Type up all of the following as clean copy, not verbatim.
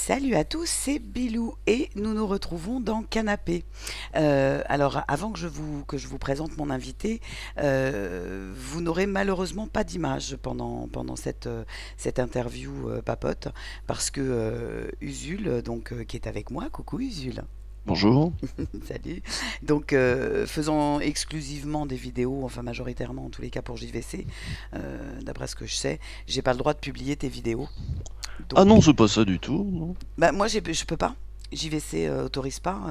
Salut à tous, c'est Bilou et nous nous retrouvons dans Canapé. Alors avant que je vous présente mon invité, vous n'aurez malheureusement pas d'image pendant cette interview papote parce que Usul, qui est avec moi, coucou Usul. Bonjour. Salut. Donc, faisant exclusivement des vidéos, enfin majoritairement en tous les cas pour JVC, d'après ce que je sais, j'ai pas le droit de publier tes vidéos. Ah non, Donc, c'est pas ça du tout, non. bah moi je peux pas. JVC autorise pas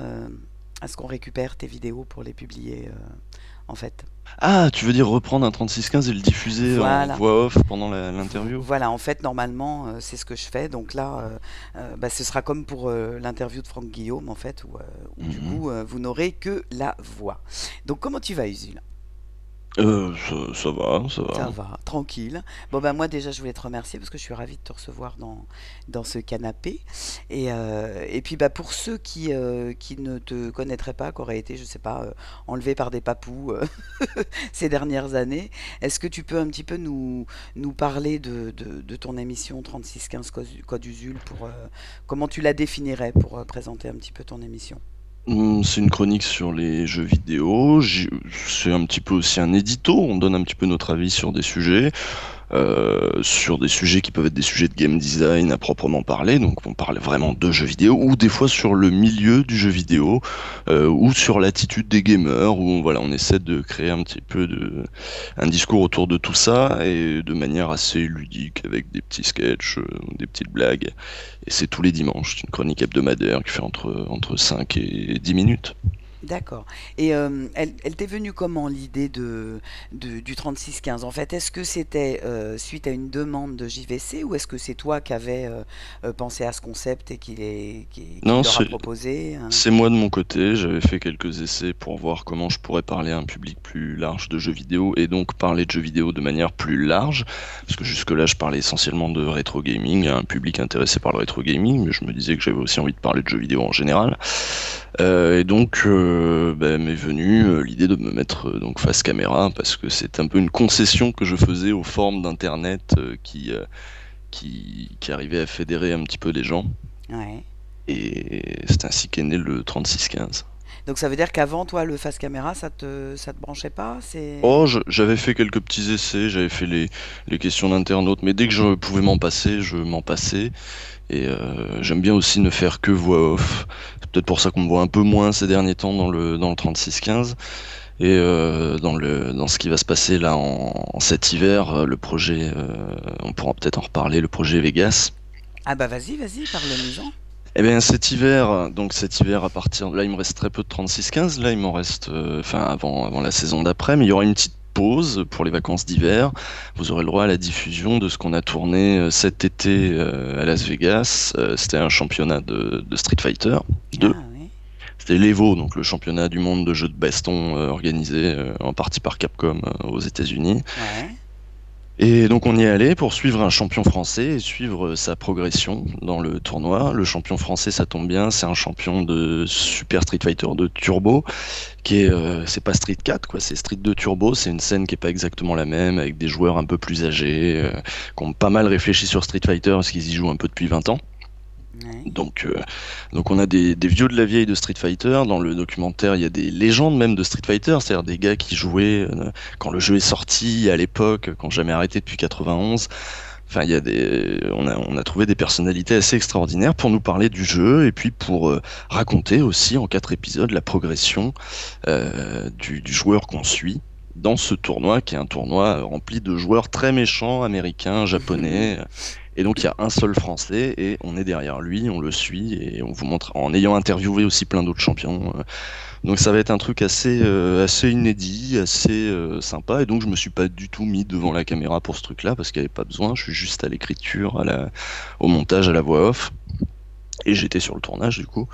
à ce qu'on récupère tes vidéos pour les publier en fait. Ah, tu veux dire reprendre un 3615 et le diffuser en Voilà. voix off pendant l'interview? Voilà, en fait, normalement, c'est ce que je fais. Donc là, bah, ce sera comme pour l'interview de Franck Guillaume, en fait, où du Mhm. coup, vous n'aurez que la voix. Donc, comment tu vas, Usul? Ça va, ça Ça va. va, tranquille. Bon ben moi déjà je voulais te remercier parce que je suis ravie de te recevoir dans ce canapé. Et puis bah pour ceux qui ne te connaîtraient pas, qui auraient été, je sais pas, enlevés par des papous ces dernières années, est-ce que tu peux un petit peu nous parler de ton émission 3615 Code Usul pour comment tu la définirais pour présenter un petit peu ton émission? C'est une chronique sur les jeux vidéo. C'est un petit peu aussi un édito. On donne un petit peu notre avis sur des sujets qui peuvent être des sujets de game design à proprement parler, donc on parle vraiment de jeux vidéo, ou des fois sur le milieu du jeu vidéo, ou sur l'attitude des gamers, où voilà, on essaie de créer un petit peu un discours autour de tout ça, et de manière assez ludique, avec des petits sketchs, des petites blagues, et c'est tous les dimanches, c'est une chronique hebdomadaire qui fait entre 5 et 10 minutes. D'accord. Et elle t'est venue comment l'idée du 3615? En fait, est-ce que c'était suite à une demande de JVC ou est-ce que c'est toi qui avais pensé à ce concept et qu'il Non, leur a c'est proposé, hein? C'est moi de mon côté, j'avais fait quelques essais pour voir comment je pourrais parler à un public plus large de jeux vidéo et donc parler de jeux vidéo de manière plus large, parce que jusque-là je parlais essentiellement de rétro gaming à un public intéressé par le rétro gaming, mais je me disais que j'avais aussi envie de parler de jeux vidéo en général. Et donc m'est venue l'idée de me mettre donc face caméra, parce que c'est un peu une concession que je faisais aux formes d'internet qui arrivaient à fédérer un petit peu les gens. Ouais. Et c'est ainsi qu'est né le 3615. Donc ça veut dire qu'avant, toi, le face caméra, ça te branchait pas? C'est... Oh, j'avais fait quelques petits essais, j'avais fait les questions d'internautes, mais dès que je pouvais m'en passer, je m'en passais. Et j'aime bien aussi ne faire que voix off. C'est peut-être pour ça qu'on me voit un peu moins ces derniers temps dans le 3615. Et dans ce qui va se passer là en cet hiver, le projet, on pourra peut-être en reparler, le projet Vegas. Ah bah vas-y, parle-nous-en. Eh bien cet hiver à partir là, il me reste très peu de 36-15, là il m'en reste, enfin avant la saison d'après, mais il y aura une petite pause pour les vacances d'hiver. Vous aurez le droit à la diffusion de ce qu'on a tourné cet été à Las Vegas. C'était un championnat de Street Fighter 2. Ah oui. C'était l'Evo, donc le championnat du monde de jeux de baston organisé en partie par Capcom aux États-Unis. Ouais. Et donc on y est allé pour suivre un champion français et suivre sa progression dans le tournoi. Le champion français, ça tombe bien, c'est un champion de Super Street Fighter 2 Turbo, c'est pas Street 4 quoi, c'est Street 2 Turbo. C'est une scène qui est pas exactement la même, avec des joueurs un peu plus âgés, qui ont pas mal réfléchi sur Street Fighter parce qu'ils y jouent un peu depuis 20 ans. Ouais. Donc, euh, donc on a des vieux de la vieille de Street Fighter. Dans le documentaire, il y a des légendes même de Street Fighter, c'est-à-dire des gars qui jouaient quand le jeu est sorti à l'époque, qui n'ont jamais arrêté depuis 91. Enfin, on a trouvé des personnalités assez extraordinaires pour nous parler du jeu et puis pour raconter aussi en 4 épisodes la progression du joueur qu'on suit dans ce tournoi, qui est un tournoi rempli de joueurs très méchants, américains, japonais. Et donc il y a un seul Français et on est derrière lui, on le suit et on vous montre en ayant interviewé aussi plein d'autres champions. Donc ça va être un truc assez inédit, assez sympa. Et donc je me suis pas du tout mis devant la caméra pour ce truc-là parce qu'il n'y avait pas besoin. Je suis juste à l'écriture, au montage, à la voix off. Et j'étais sur le tournage du coup.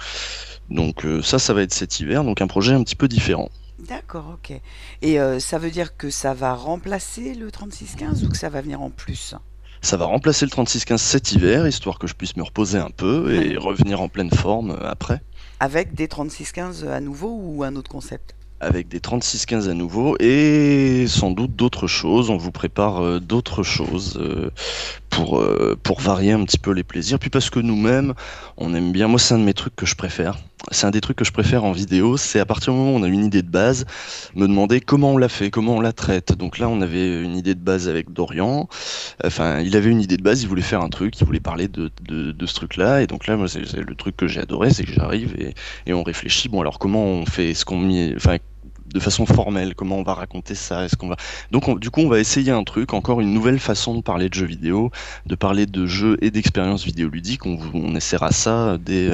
Donc ça va être cet hiver. Donc un projet un petit peu différent. D'accord, ok. Et ça veut dire que ça va remplacer le 3615 ou que ça va venir en plus? Ça va remplacer le 36-15 cet hiver, histoire que je puisse me reposer un peu et revenir en pleine forme après. Avec des 3615 à nouveau ou un autre concept? Avec des 36-15 à nouveau et sans doute d'autres choses. On vous prépare d'autres choses pour varier un petit peu les plaisirs. Puis parce que nous-mêmes, on aime bien. Moi, c'est un de mes trucs que je préfère. C'est un des trucs que je préfère en vidéo. C'est à partir du moment où on a une idée de base, me demander comment on l'a fait, comment on la traite. Donc là, on avait une idée de base avec Dorian. Enfin, il avait une idée de base, il voulait faire un truc, il voulait parler de ce truc-là. Et donc là, moi, c'est le truc que j'ai adoré, c'est que j'arrive et on réfléchit. Bon, alors comment on fait ce qu'on met, enfin, de façon formelle, comment on va raconter ça, est-ce qu'on va... Donc du coup, on va essayer un truc, encore une nouvelle façon de parler de jeux vidéo, de parler de jeux et d'expériences vidéoludiques. On essaiera ça dès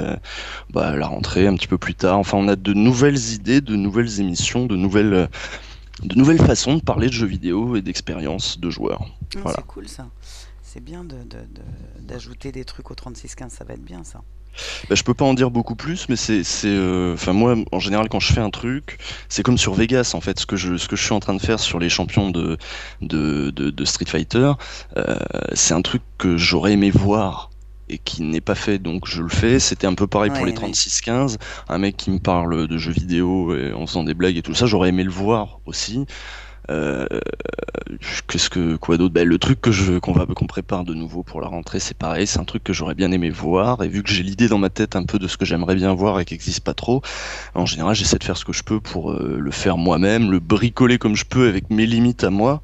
la rentrée, un petit peu plus tard. Enfin, on a de nouvelles idées, de nouvelles émissions, de nouvelles façons de parler de jeux vidéo et d'expériences de joueurs. Voilà. C'est cool ça. C'est bien d'ajouter des trucs au 3615, ça va être bien ça. Bah, je peux pas en dire beaucoup plus, mais enfin moi, en général, quand je fais un truc, c'est comme sur Vegas, en fait, ce que je suis en train de faire sur les champions de Street Fighter, c'est un truc que j'aurais aimé voir et qui n'est pas fait, donc je le fais. C'était un peu pareil pour les Ouais, ouais. 36-15, un mec qui me parle de jeux vidéo et en faisant des blagues et tout ça, j'aurais aimé le voir aussi. Euh, quoi d'autre? Le truc qu'on prépare de nouveau pour la rentrée, c'est pareil, c'est un truc que j'aurais bien aimé voir. Et vu que j'ai l'idée dans ma tête un peu de ce que j'aimerais bien voir et qui n'existe pas trop, en général, j'essaie de faire ce que je peux pour le faire moi-même, le bricoler comme je peux avec mes limites à moi,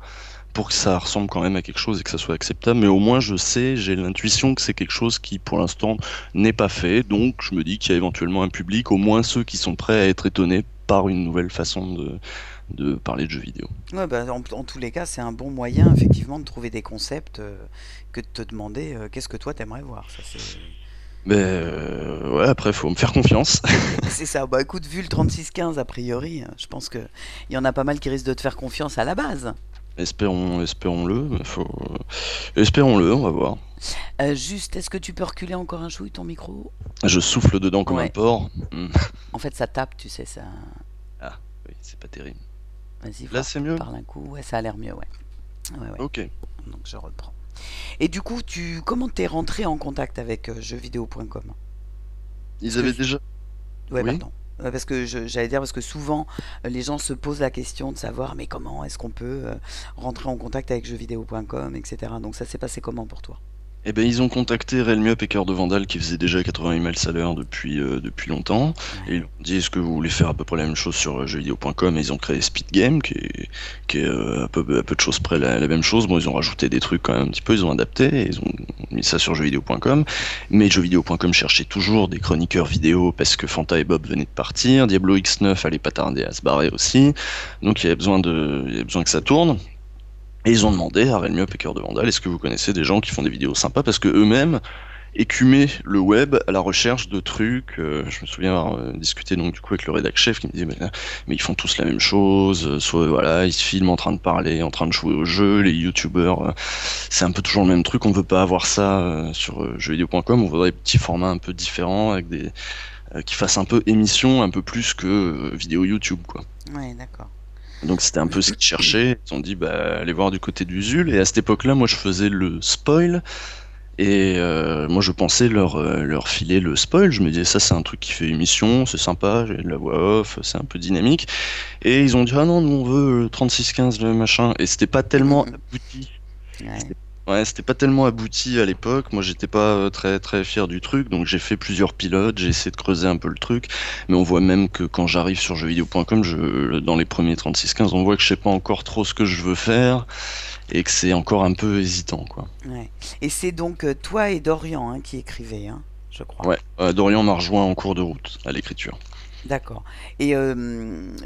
pour que ça ressemble quand même à quelque chose et que ça soit acceptable. Mais au moins, je sais, j'ai l'intuition que c'est quelque chose qui, pour l'instant, n'est pas fait. Donc, je me dis qu'il y a éventuellement un public, au moins ceux qui sont prêts à être étonnés par une nouvelle façon de parler de jeux vidéo. Ouais, bah, en tous les cas, c'est un bon moyen, effectivement, de trouver des concepts que de te demander qu'est-ce que toi t'aimerais voir. Ça, Mais ouais, après, faut me faire confiance. c'est ça. Bah écoute, vu le 3615, a priori, je pense que il y en a pas mal qui risquent de te faire confiance à la base. Espérons-le. Espérons-le, on va voir. Juste, est-ce que tu peux reculer encore un chouille ton micro? Je souffle dedans comme un Ouais. porc. En fait, ça tape, tu sais, ça. Ah, oui, c'est pas terrible. Vas-y, Là, voir, c'est mieux? parle un coup. Ouais, ça a l'air mieux, ouais. Ouais, ouais. Ok. Donc je reprends. Et du coup, comment t'es rentré en contact avec jeuxvideo.com? Parce Ils que avaient déjà... Ouais, Oui? pardon. Parce que j'allais dire, parce que souvent, les gens se posent la question de savoir, mais comment est-ce qu'on peut rentrer en contact avec jeuxvideo.com, etc. Donc ça s'est passé comment pour toi? Eh ben, ils ont contacté Realmup et Cœur de Vandal qui faisait déjà 80 miles à l'heure depuis longtemps. Et Ouais. ils ont dit est-ce que vous voulez faire à peu près la même chose sur jeuxvideo.com et ils ont créé Speed Game qui est à peu de choses près la même chose. Bon, ils ont rajouté des trucs quand même un petit peu, ils ont adapté et ils ont mis ça sur jeuxvideo.com. Mais jeuxvideo.com cherchait toujours des chroniqueurs vidéo parce que Fanta et Bob venaient de partir. Diablo X9 allait pas tarder à se barrer aussi. Donc il y avait besoin que ça tourne. Et ils ont demandé à Realmup et Cœur de Vandal, est-ce que vous connaissez des gens qui font des vidéos sympas? Parce que eux-mêmes écumaient le web à la recherche de trucs. Je me souviens avoir discuté donc du coup avec le rédac chef qui me disait mais ils font tous la même chose. Soit voilà, ils se filment en train de parler, en train de jouer au jeu. Les youtubeurs, c'est un peu toujours le même truc. On veut pas avoir ça sur jeuxvideo.com. On voudrait des petits formats un peu différents avec des qui fassent un peu émission, un peu plus que vidéo YouTube quoi. Ouais, d'accord. Donc c'était un peu ce qu'ils cherchaient. Ils ont dit bah allez voir du côté d'Usul. Et à cette époque-là, moi je faisais le spoil. Et moi je pensais leur filer le spoil. Je me disais ça c'est un truc qui fait émission, c'est sympa, j'ai de la voix off, c'est un peu dynamique. Et ils ont dit ah non nous on veut le 36-15 le machin. Et c'était pas tellement abouti. Ouais. C'était Ouais, c'était pas tellement abouti à l'époque. Moi, j'étais pas très très fier du truc, donc j'ai fait plusieurs pilotes, j'ai essayé de creuser un peu le truc, mais on voit même que quand j'arrive sur jeuxvideo.com, dans les premiers 36-15, on voit que je sais pas encore trop ce que je veux faire et que c'est encore un peu hésitant, quoi. Ouais. Et c'est donc toi et Dorian hein, qui écrivez, hein, je crois. Ouais, Dorian m'a rejoint en cours de route à l'écriture. D'accord. Et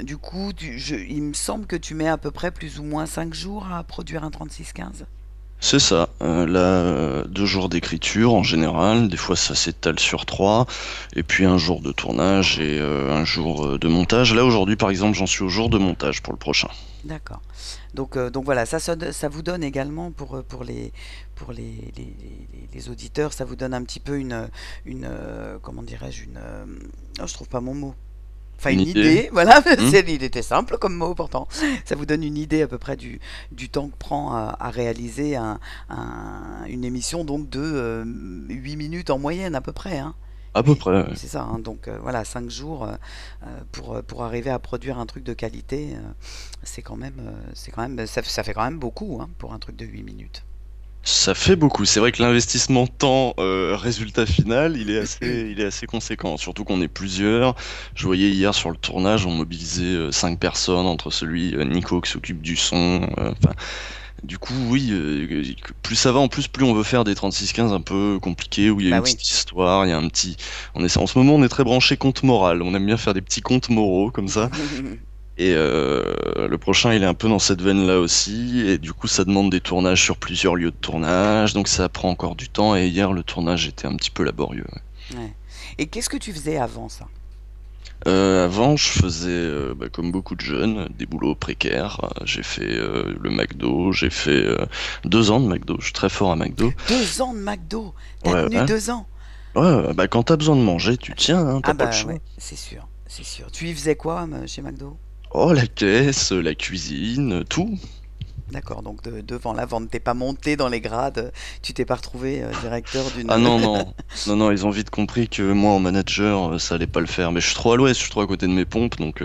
du coup, il me semble que tu mets à peu près plus ou moins 5 jours à produire un 36-15. C'est ça. Là, 2 jours d'écriture en général. Des fois, ça s'étale sur 3. Et puis un jour de tournage et un jour de montage. Là, aujourd'hui, par exemple, j'en suis au jour de montage pour le prochain. D'accord. Donc voilà, ça vous donne également les auditeurs, ça vous donne un petit peu comment dirais-je, oh, je trouve pas mon mot. Enfin, Une une idée? idée, voilà, Hmm. il était simple comme mot pourtant. Ça vous donne une idée à peu près du temps que prend à réaliser une émission donc de 8 minutes en moyenne à peu près, hein. À peu près, ouais. C'est ça, hein. Donc voilà, 5 jours pour arriver à produire un truc de qualité, c'est quand même, ça fait quand même beaucoup hein, pour un truc de 8 minutes. Ça fait beaucoup. C'est vrai que l'investissement temps, résultat final, il est assez conséquent. Surtout qu'on est plusieurs. Je voyais hier sur le tournage, on mobilisait 5 personnes entre celui Nico qui s'occupe du son. Enfin, du coup, oui, plus ça va, en plus, plus on veut faire des 36-15 un peu compliqués où il y a Bah une oui. petite histoire, il y a un petit. En ce moment, on est très branché conte moral. On aime bien faire des petits contes moraux comme ça. Et le prochain, il est un peu dans cette veine-là aussi. Et du coup, ça demande des tournages sur plusieurs lieux de tournage. Donc ça prend encore du temps. Et hier, le tournage était un petit peu laborieux. Ouais. Ouais. Et qu'est-ce que tu faisais avant ça? Avant, je faisais, bah, comme beaucoup de jeunes, des boulots précaires. J'ai fait le McDo. J'ai fait 2 ans de McDo. Je suis très fort à McDo. 2 ans de McDo. T'as Ouais, tenu ouais. 2 ans. Ouais, bah quand t'as besoin de manger, tu tiens, hein, t'as Ah pas le bah choix. ouais, c'est sûr, c'est sûr. Tu y faisais quoi chez McDo? Oh, la caisse, la cuisine, tout. D'accord, donc devant la vente, t'es pas monté dans les grades, tu t'es pas retrouvé directeur Ah d'une... non, non. Non, non, ils ont vite compris que moi, en manager, ça allait pas le faire. Mais je suis trop à l'ouest, je suis trop à côté de mes pompes. Donc,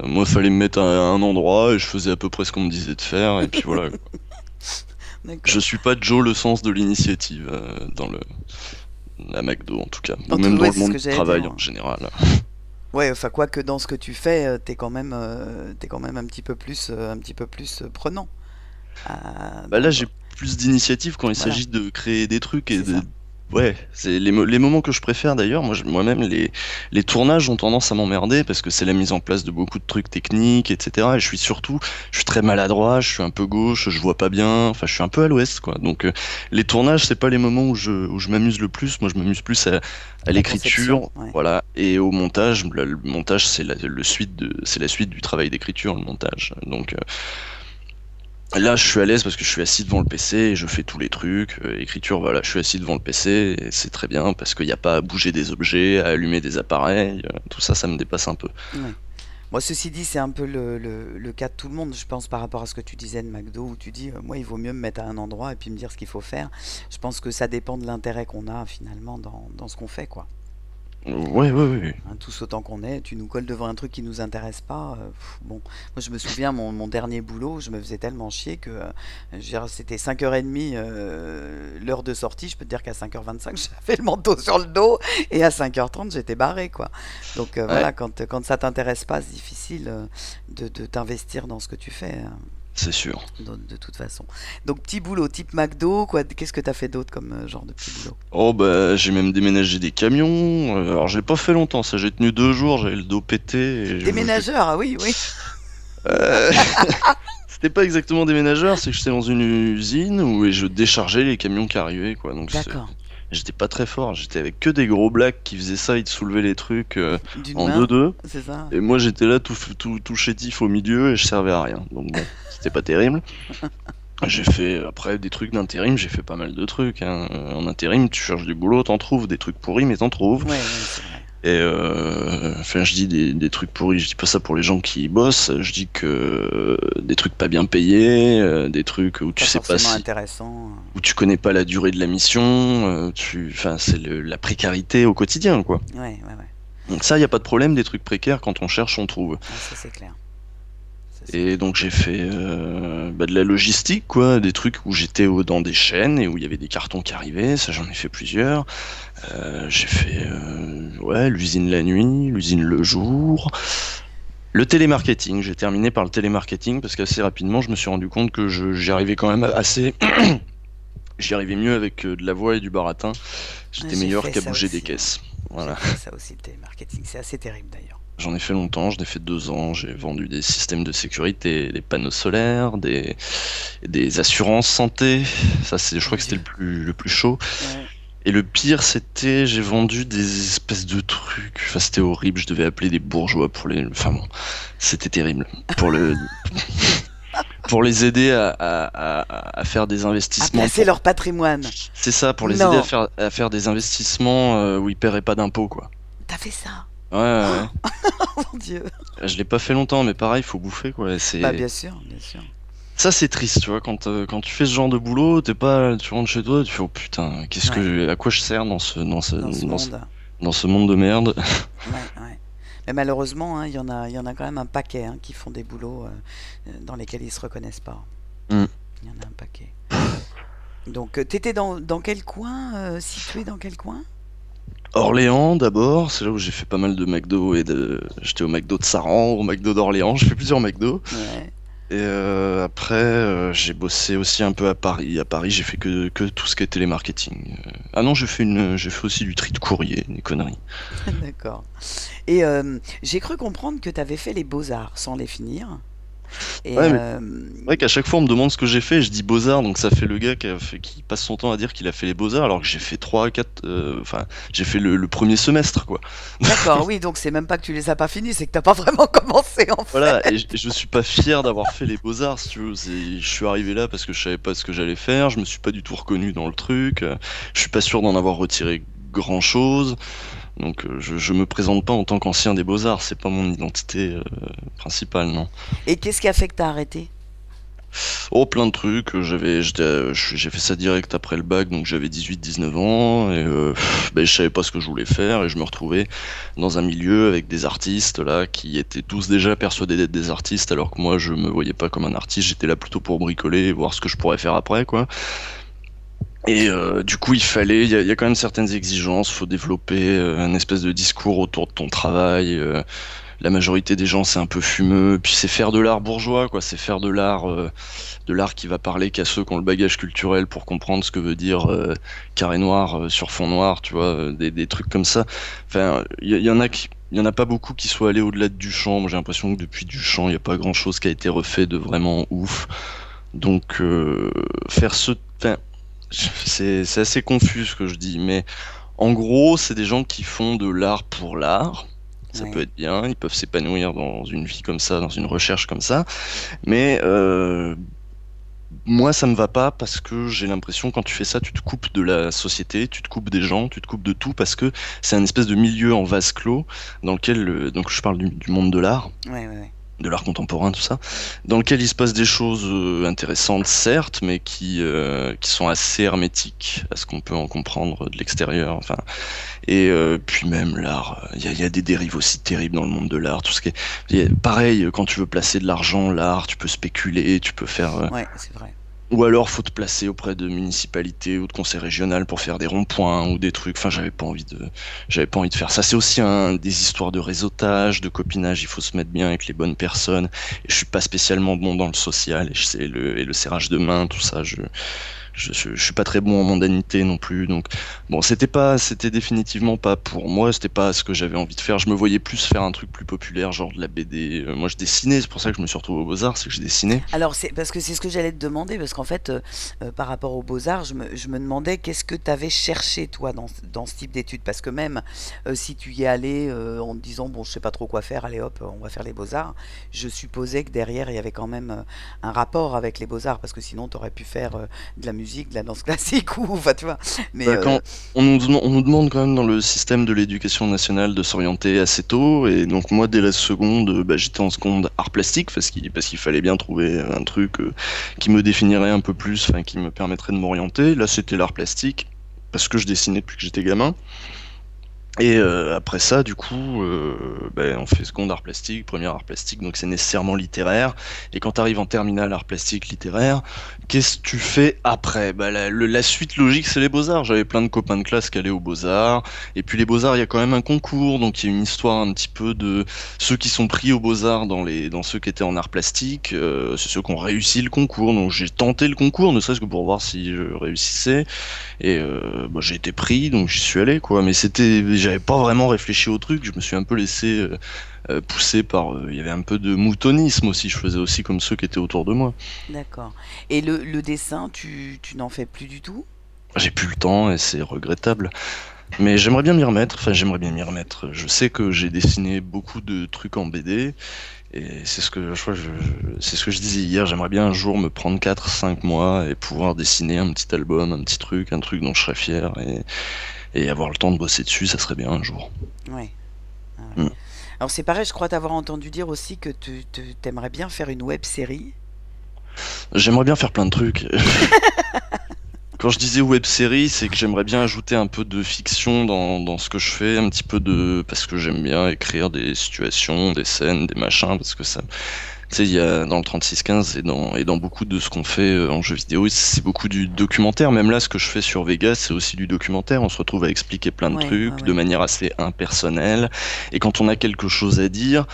moi, fallait me mettre à un endroit et je faisais à peu près ce qu'on me disait de faire. Et puis voilà. Je D'accord. suis pas Joe le sens de l'initiative dans la McDo, en tout cas. Ou En tout, même dans ouais, le c'est ce monde que du j'allais dire, travail en hein. général. Ouais, enfin quoi que dans ce que tu fais, t'es quand même un petit peu plus prenant. Bah là, Dans- j'ai plus d'initiative quand il Voilà, s'agit de créer des trucs et c'est de. ça. Ouais, c'est les moments que je préfère d'ailleurs. Moi-même, les tournages ont tendance à m'emmerder parce que c'est la mise en place de beaucoup de trucs techniques, etc. Et je suis très maladroit, je suis un peu gauche, je vois pas bien. Enfin, je suis un peu à l'ouest, quoi. Donc, les tournages, c'est pas les moments où je m'amuse le plus. Moi, je m'amuse plus à La conception, l'écriture, ouais. voilà, et au montage. Le montage, c'est la suite du travail d'écriture, le montage. Donc, là, je suis à l'aise parce que je suis assis devant le PC et je fais tous les trucs. Écriture, voilà, je suis assis devant le PC et c'est très bien parce qu'il n'y a pas à bouger des objets, à allumer des appareils. Tout ça, ça me dépasse un peu. Ouais. Moi, ceci dit, c'est un peu le cas de tout le monde, je pense, par rapport à ce que tu disais de McDo, où tu dis, moi, il vaut mieux me mettre à un endroit et puis me dire ce qu'il faut faire. Je pense que ça dépend de l'intérêt qu'on a finalement dans ce qu'on fait, quoi. Ouais, ouais, ouais. Hein, tous autant qu'on est, tu nous colles devant un truc qui nous intéresse pas. Bon, moi je me souviens, mon dernier boulot, je me faisais tellement chier que je veux dire, c'était 5h30 l'heure de sortie. Je peux te dire qu'à 5h25, j'avais le manteau sur le dos et à 5h30, j'étais barré, quoi. Donc Ouais, voilà, quand ça t'intéresse pas, c'est difficile de t'investir dans ce que tu fais, c'est sûr. de toute façon. Donc petit boulot type McDo, quoi. Qu'est-ce que t'as fait d'autre comme genre de petit boulot? Oh, bah, j'ai même déménagé des camions. Alors, j'ai pas fait longtemps, ça, j'ai tenu 2 jours, j'avais le dos pété. Déménageur, ah oui, oui. Euh, C'était pas exactement déménageur, c'est que j'étais dans une usine où je déchargeais les camions qui arrivaient, quoi. Donc, D'accord. j'étais pas très fort, j'étais avec que des gros blacks qui faisaient ça, ils te soulevaient les trucs D'une en main, 2-2. c'est ça? Et moi j'étais là tout chétif au milieu et je servais à rien. Donc bon, c'était pas terrible. J'ai fait après des trucs d'intérim, j'ai fait pas mal de trucs, hein. En intérim, tu cherches du boulot, t'en trouves, des trucs pourris, mais t'en trouves. Ouais, ouais, c'est vrai. Et enfin, je dis des trucs pourris, je dis pas ça pour les gens qui y bossent, je dis que des trucs pas bien payés, des trucs où tu Pas sais pas forcément si, intéressant. où tu connais pas la durée de la mission, enfin, c'est la précarité au quotidien, quoi. Ouais, ouais, ouais. Donc ça, y a pas de problème, des trucs précaires, quand on cherche, on trouve. Ah, ça c'est clair. Ça c'est Et clair. donc j'ai fait bah, de la logistique, quoi, des trucs où j'étais dans des chaînes et où il y avait des cartons qui arrivaient, ça j'en ai fait plusieurs. J'ai fait ouais, l'usine la nuit, l'usine le jour. Le télémarketing, j'ai terminé par le télémarketing parce qu'assez rapidement je me suis rendu compte que j'y arrivais quand même assez. J'y arrivais mieux avec de la voix et du baratin. Ouais, J'étais j'ai meilleur fait qu'à ça bouger des aussi, ouais. caisses. J'ai Voilà. fait ça aussi, le télémarketing. C'est assez terrible d'ailleurs. J'en ai fait longtemps, j'en ai fait 2 ans, j'ai vendu des systèmes de sécurité, des panneaux solaires, des assurances santé. Ça, je Mon crois que c'était Dieu. le plus chaud. Ouais. Et le pire, c'était, j'ai vendu des espèces de trucs. Enfin, c'était horrible, je devais appeler des bourgeois pour les. Enfin bon, c'était terrible. Pour le, pour les aider à faire des À investissements. placer leur patrimoine. C'est ça, pour les aider Non, à faire des investissements où ils paieraient pas d'impôts, quoi. t'as fait ça. Ouais, ouais, ouais. Oh mon Dieu. Je l'ai pas fait longtemps, mais pareil, faut bouffer, quoi. Bah C'est bien sûr, bien sûr. Ça, c'est triste, tu vois, quand tu fais ce genre de boulot, t'es pas, tu rentres chez toi, tu fais, oh putain, Ouais, à quoi je sers dans ce monde. dans ce monde de merde. Ouais, ouais. Mais malheureusement, hein, il y en a quand même un paquet hein, qui font des boulots dans lesquels ils se reconnaissent pas. Hmm. Il y en a un paquet. Donc, t'étais dans quel coin, situé dans quel coin? Orléans d'abord, c'est là où j'ai fait pas mal de McDo j'étais au McDo de Saran, au McDo d'Orléans, j'ai fait plusieurs McDo. Ouais. Et après, j'ai bossé aussi un peu à Paris. À Paris, j'ai fait que tout ce qui est télémarketing. Ah non, j'ai fait aussi du tri de courrier, des conneries. D'accord. Et j'ai cru comprendre que tu avais fait les beaux-arts sans les finir. Et Ouais, mais c'est vrai qu'à chaque fois, on me demande ce que j'ai fait, je dis Beaux-Arts, donc ça fait le gars qui passe son temps à dire qu'il a fait les Beaux-Arts, alors que j'ai fait 3 4 enfin, j'ai fait le premier semestre, quoi. d'accord, oui, donc c'est même pas que tu les as pas finis, c'est que t'as pas vraiment commencé en Voilà, fait. et je suis pas fier d'avoir fait les Beaux-Arts, si tu veux. Je suis arrivé là parce que je savais pas ce que j'allais faire, je me suis pas du tout reconnu dans le truc, je suis pas sûr d'en avoir retiré grand-chose, donc je me présente pas en tant qu'ancien des Beaux-Arts, c'est pas mon identité principale, non. Et qu'est-ce qui a fait que t'as arrêté? Oh, plein de trucs. J'ai fait ça direct après le bac, donc j'avais 18-19 ans, et ben, je savais pas ce que je voulais faire, et je me retrouvais dans un milieu avec des artistes là qui étaient tous déjà persuadés d'être des artistes, alors que moi je me voyais pas comme un artiste, j'étais là plutôt pour bricoler et voir ce que je pourrais faire après, quoi. Et du coup, il y a quand même certaines exigences, faut développer un espèce de discours autour de ton travail. La majorité des gens, c'est un peu fumeux, puis c'est faire de l'art bourgeois, quoi. C'est faire de l'art qui va parler qu'à ceux qui ont le bagage culturel pour comprendre ce que veut dire carré noir sur fond noir, tu vois, des trucs comme ça. Enfin, il y en a il y en a pas beaucoup qui soient allés au-delà de Duchamp. Moi, j'ai l'impression que depuis Duchamp, il n'y a pas grand-chose qui a été refait de vraiment ouf. Donc, faire ce, enfin, c'est assez confus ce que je dis, mais en gros, c'est des gens qui font de l'art pour l'art. Ça peut Oui. être bien, ils peuvent s'épanouir dans une vie comme ça, dans une recherche comme ça, mais moi, ça me va pas parce que j'ai l'impression quand tu fais ça, tu te coupes de la société, tu te coupes des gens, tu te coupes de tout parce que c'est un espèce de milieu en vase clos dans lequel, donc je parle du monde Oui, oui, oui. de l'art contemporain, tout ça, dans lequel il se passe des choses intéressantes, certes, mais qui sont assez hermétiques à ce qu'on peut en comprendre de l'extérieur. Enfin, et puis même l'art, il y a des dérives aussi terribles dans le monde de l'art. Tout ce qui est, pareil, quand tu veux placer de l'argent, l'art, tu peux spéculer, tu peux faire. Ouais, c'est vrai. Ou alors, faut te placer auprès de municipalités ou de conseils régionaux pour faire des ronds-points ou des trucs. Enfin, j'avais pas envie de faire ça. C'est aussi des histoires de réseautage, de copinage. Il faut se mettre bien avec les bonnes personnes. Et je suis pas spécialement bon dans le social et et le serrage de main, tout ça. Je suis pas très bon en mondanité non plus, donc bon, c'était définitivement pas pour moi, c'était pas ce que j'avais envie de faire. Je me voyais plus faire un truc plus populaire, genre de la BD. Moi, je dessinais, c'est pour ça que je me suis retrouvé aux Beaux-Arts, c'est que je dessinais. Alors, c'est parce que c'est ce que j'allais te demander, parce qu'en fait, par rapport aux beaux-arts, je me demandais qu'est-ce que tu avais cherché, toi, dans ce type d'études. Parce que même si tu y es allé en te disant, bon, je sais pas trop quoi faire, allez hop, on va faire les beaux-arts, je supposais que derrière, il y avait quand même un rapport avec les beaux-arts, parce que sinon, tu aurais pu faire de la musique, de la danse classique, ou, enfin, tu vois. Mais, Bah, quand on nous demande quand même dans le système de l'éducation nationale de s'orienter assez tôt, et donc moi dès la seconde, bah, j'étais en seconde art plastique parce qu'il fallait bien trouver un truc qui me définirait un peu plus, enfin qui me permettrait de m'orienter. Là c'était l'art plastique parce que je dessinais depuis que j'étais gamin. Et après ça, du coup, ben, on fait seconde art plastique, première art plastique, donc c'est nécessairement littéraire. Et quand tu arrives en terminale art plastique littéraire, qu'est-ce que tu fais après? Bah, la suite logique, c'est les beaux-arts. J'avais plein de copains de classe qui allaient aux beaux-arts. Et puis les beaux-arts, il y a quand même un concours, donc il y a une histoire un petit peu de ceux qui sont pris aux beaux-arts dans ceux qui étaient en art plastique. C'est ceux qui ont réussi le concours. Donc j'ai tenté le concours, ne serait-ce que pour voir si je réussissais. Et bah, j'ai été pris, donc j'y suis allé, quoi. Mais j'avais pas vraiment réfléchi au truc. Je me suis un peu laissé pousser par. Il y avait un peu de moutonisme aussi. Je faisais aussi comme ceux qui étaient autour de moi. d'accord. Et le dessin, tu n'en fais plus du tout? J'ai plus le temps et c'est regrettable. Mais j'aimerais bien m'y remettre. Enfin, j'aimerais bien m'y remettre. Je sais que j'ai dessiné beaucoup de trucs en BD. Et c'est ce que c'est ce que je disais hier. J'aimerais bien un jour me prendre 4 5 mois et pouvoir dessiner un petit album, un petit truc, un truc dont je serais fier et avoir le temps de bosser dessus, ça serait bien un jour. Ouais. Ah ouais. Mm. Alors c'est pareil, je crois t'avoir entendu dire aussi que tu t'aimerais bien faire une web série. J'aimerais bien faire plein de trucs. Quand je disais web série, c'est que j'aimerais bien ajouter un peu de fiction dans ce que je fais, un petit peu de parce que j'aime bien écrire des situations, des scènes, des machins, parce que Tu sais, il y a dans le 3615 et dans beaucoup de ce qu'on fait en jeu vidéo, c'est beaucoup du documentaire. Même là, ce que je fais sur Vegas, c'est aussi du documentaire. On se retrouve à expliquer plein de Ouais, ouais, trucs de ouais. manière assez impersonnelle. Et quand on a quelque chose à dire,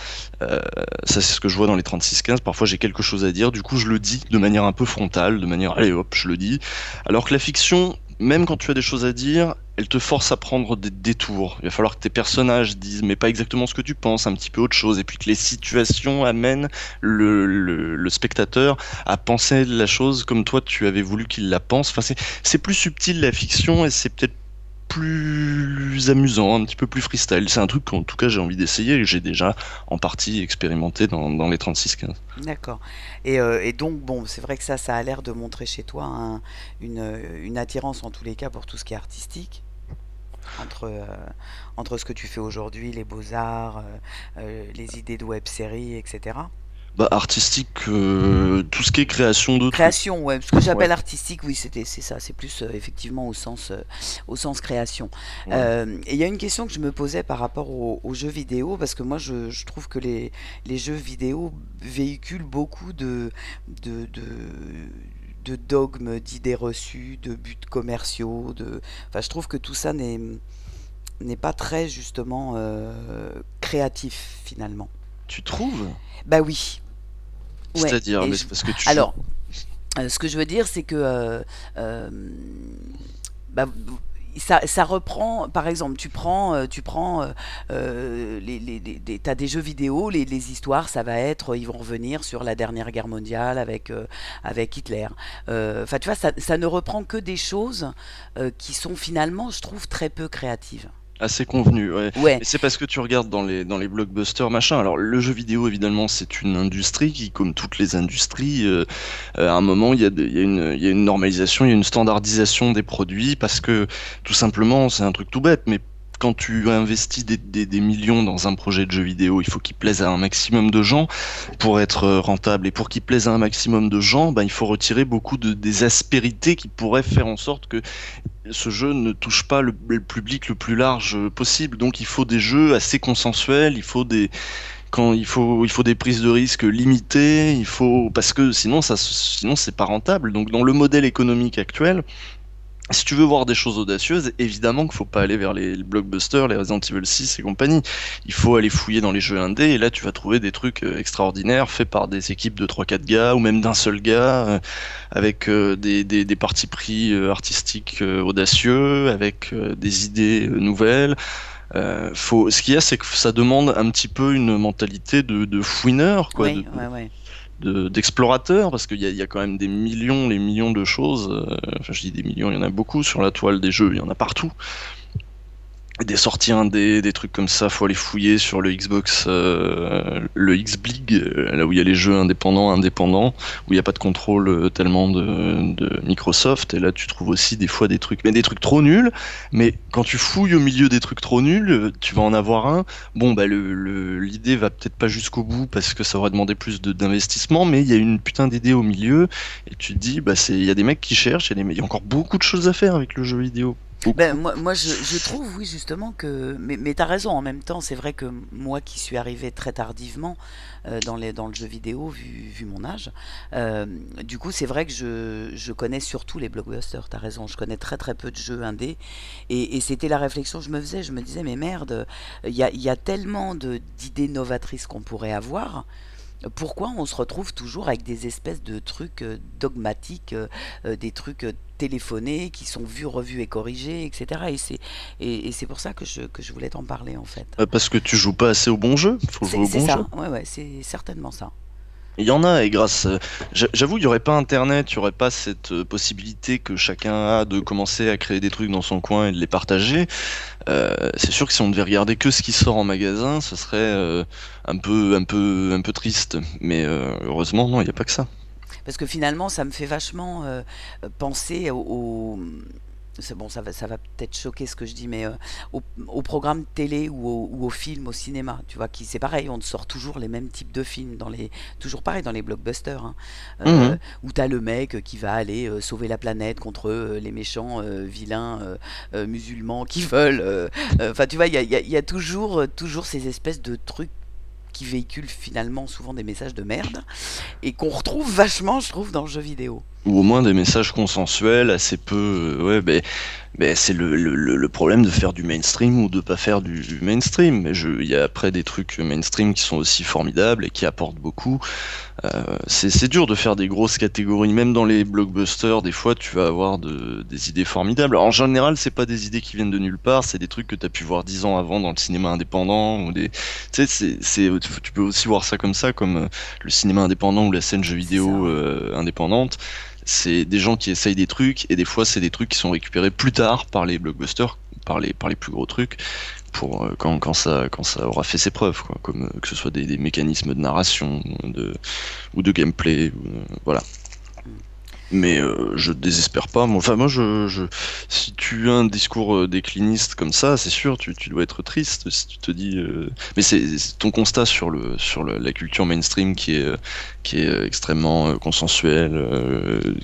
euh, ça c'est ce que je vois dans les 3615, parfois j'ai quelque chose à dire, du coup je le dis de manière un peu frontale, de manière, allez hop, je le dis. Alors que la fiction, même quand tu as des choses à dire, elle te force à prendre des détours. Il va falloir que tes personnages disent, mais pas exactement ce que tu penses, un petit peu autre chose, et puis que les situations amènent le spectateur à penser la chose comme toi tu avais voulu qu'il la pense. Enfin, c'est plus subtil la fiction, et c'est peut-être plus amusant, un petit peu plus freestyle. C'est un truc qu'en tout cas j'ai envie d'essayer, et que j'ai déjà en partie expérimenté dans les 36-15. D'accord. Et donc, bon, c'est vrai que ça a l'air de montrer chez toi une attirance en tous les cas pour tout ce qui est artistique, entre, entre ce que tu fais aujourd'hui, les beaux-arts, les idées de web-séries, etc. Bah, artistique, tout ce qui est création de trucs. Création, ouais, ce que Ouais, j'appelle artistique, oui, c'est ça, c'est plus effectivement au sens création. ouais. Et il y a une question que je me posais par rapport aux jeux vidéo, parce que moi je trouve que les jeux vidéo véhiculent beaucoup de, de, de dogmes, d'idées reçues, de buts commerciaux, enfin je trouve que tout ça n'est pas très justement créatif finalement. Tu trouves? Bah oui, ouais. C'est-à-dire, mais c'est parce que tu joues. Alors, ce que je veux dire, c'est que euh, bah, ça reprend, par exemple, tu prends t'as des jeux vidéo, les histoires, ça va être, ils vont revenir sur la dernière guerre mondiale avec Hitler. Enfin, tu vois, ça ne reprend que des choses qui sont finalement, je trouve, très peu créatives. Assez convenu, ouais. Ouais, Mais c'est parce que tu regardes dans les blockbusters, machin. Alors, le jeu vidéo, évidemment, c'est une industrie qui, comme toutes les industries, à un moment, il y a une normalisation, il y a une standardisation des produits parce que, tout simplement, c'est un truc tout bête, mais quand tu investis des millions dans un projet de jeu vidéo, il faut qu'il plaise à un maximum de gens pour être rentable. Et pour qu'il plaise à un maximum de gens, ben, il faut retirer beaucoup des aspérités qui pourraient faire en sorte que ce jeu ne touche pas le public le plus large possible. Donc il faut des jeux assez consensuels, il faut des prises de risques limitées, parce que sinon c'est pas rentable. Donc dans le modèle économique actuel, si tu veux voir des choses audacieuses, évidemment qu'il faut pas aller vers les blockbusters, les Resident Evil 6 et compagnie. Il faut aller fouiller dans les jeux indés et là tu vas trouver des trucs extraordinaires faits par des équipes de 3-4 gars ou même d'un seul gars avec des partis pris artistiques audacieux, avec des idées nouvelles. Ce qu'il y a, c'est que ça demande un petit peu une mentalité de fouineur, quoi, ouais, ouais, ouais. d'explorateur, parce qu'il y a quand même des millions, les millions de choses. Enfin, je dis des millions, il y en a beaucoup sur la toile des jeux, il y en a partout. Des sorties indés, des trucs comme ça, faut aller fouiller sur le Xbox, le Xblig, là où il y a les jeux indépendants, où il n'y a pas de contrôle tellement de Microsoft, et là tu trouves aussi des fois des trucs, mais des trucs trop nuls, mais quand tu fouilles au milieu des trucs trop nuls, tu vas en avoir un, bon bah l'idée va peut-être pas jusqu'au bout, parce que ça aurait demandé plus d'investissement, mais il y a une putain d'idée au milieu, et tu te dis, bah il y a des mecs qui cherchent, il y a encore beaucoup de choses à faire avec le jeu vidéo. Ben, Beaucoup. moi je trouve, oui, justement, que. Mais tu as raison, en même temps, c'est vrai que moi qui suis arrivé très tardivement dans le jeu vidéo, vu mon âge, euh, du coup, c'est vrai que je connais surtout les blockbusters, tu as raison, je connais très très peu de jeux indés. Et c'était la réflexion que je me faisais, je me disais, mais merde, il y a tellement d'idées novatrices qu'on pourrait avoir. Pourquoi on se retrouve toujours avec des espèces de trucs dogmatiques, des trucs téléphonés qui sont vus, revus et corrigés, etc. Et c'est pour ça que je voulais t'en parler en fait. Parce que tu joues pas assez au bon jeu, faut jouer au C'est bon jeu. ça, ouais, ouais, c'est certainement ça. Il y en a, et j'avoue, il n'y aurait pas Internet, il n'y aurait pas cette possibilité que chacun a de commencer à créer des trucs dans son coin et de les partager. C'est sûr que si on devait regarder que ce qui sort en magasin, ce serait un peu triste. Mais heureusement, non, il n'y a pas que ça. Parce que finalement, ça me fait vachement penser c'est bon, ça va peut-être choquer ce que je dis, mais au programme télé ou au film, au cinéma, tu vois, qui c'est pareil, on sort toujours les mêmes types de films, toujours pareil dans les blockbusters, hein, Mhm. où t'as le mec qui va aller sauver la planète contre les méchants vilains musulmans qui veulent. Enfin, tu vois, il y a toujours ces espèces de trucs qui véhiculent finalement souvent des messages de merde et qu'on retrouve vachement, je trouve, dans le jeu vidéo. Ou au moins des messages consensuels, assez peu. Ouais, ben, c'est le problème de faire du mainstream ou de pas faire du mainstream. Mais il y a après des trucs mainstream qui sont aussi formidables et qui apportent beaucoup. C'est dur de faire des grosses catégories, même dans les blockbusters. Des fois, tu vas avoir des idées formidables. Alors, en général, c'est pas des idées qui viennent de nulle part, c'est des trucs que tu as pu voir 10 ans avant dans le cinéma indépendant. Ou des... Tu sais, tu peux aussi voir ça comme ça, comme le cinéma indépendant ou la scène jeux C'est ça, vidéo ouais. indépendante. C'est des gens qui essayent des trucs, et des fois, c'est des trucs qui sont récupérés plus tard par les blockbusters, par les plus gros trucs pour quand ça aura fait ses preuves, quoi, comme que ce soit des mécanismes de narration ou de gameplay, voilà. Mm. Mais je désespère pas. Enfin, moi, si tu as un discours décliniste comme ça, c'est sûr, tu dois être triste si tu te dis. Mais c'est ton constat la culture mainstream qui est extrêmement consensuelle,